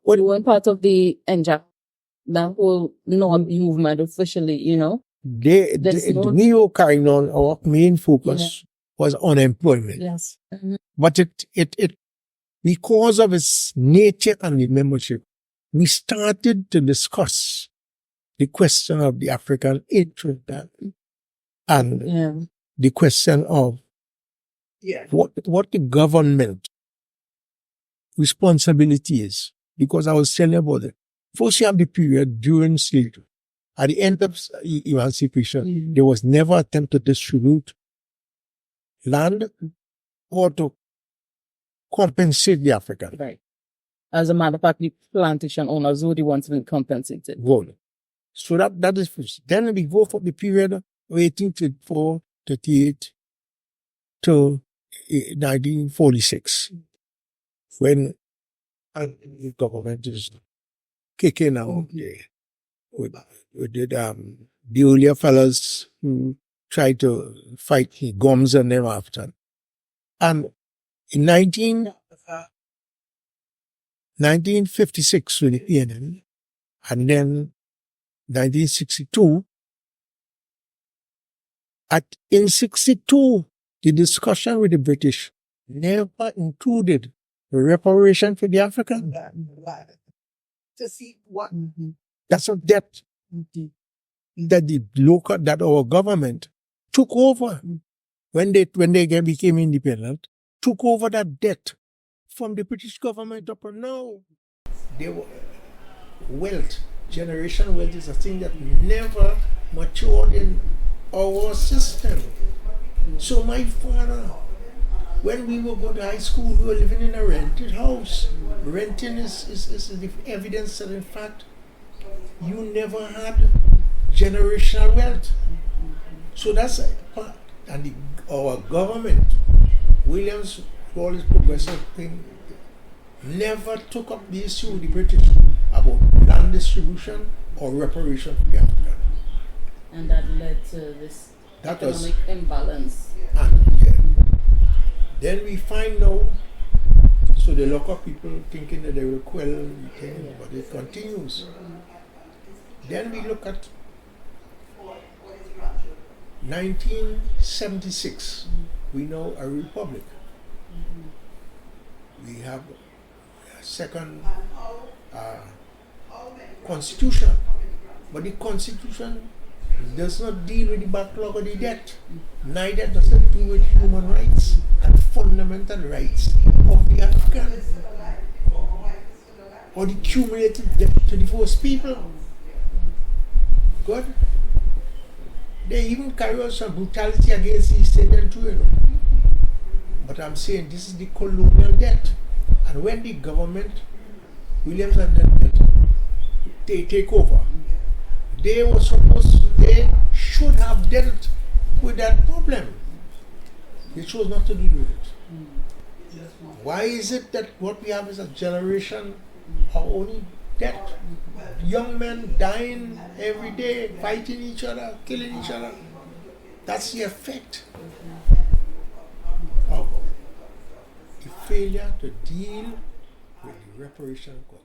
you weren't part of the NJAC, that whole movement officially, you know. We were carrying on our main focus was unemployment. Yes. But it because of its nature and the membership, we started to discuss the question of the African interest and the question of what the government responsibility is. Because I was telling you about it. First you have the period during slavery. At the end of emancipation, there was never attempt to distribute land or to compensate the African. Right. As a matter of fact, the plantation owners were the ones being compensated. Well, so that is first. Then we go for the period of 1834, 38 to 1946, when the government is kicking out with the earlier fellas who tried to fight the gums on them after. And in 1956 with the PNL, and then 1962, in 62, the discussion with the British never included the reparation for the African. To see what that's a debt that our government took over when they became independent, took over that debt from the British government up and now. They were wealth, generational wealth is a thing that never matured in our system. So my father, when we were going to high school, we were living in a rented house. Renting is the evidence that in fact you never had generational wealth. So that's a part. And our government, Williams, all this progressive thing, never took up the issue with the British about land distribution or reparation for the African. And that led to this economic imbalance. And then we find now, so they lock up people thinking that they will quell the thing, but it continues. Then we look at 1976, we know a republic. We have a second constitution, but the constitution does not deal with the backlog of the debt. Neither does it deal with human rights and fundamental rights of the African or the cumulative debt to the first people. Good. They even carry out some brutality against the East Indian too, But I'm saying this is the colonial debt. And when the government, Williams and them, they take over, they should have dealt with that problem. They chose not to deal with it. Why is it that what we have is a generation of only death? Young men dying every day, fighting each other, killing each other. That's the effect of the failure to deal with the reparation of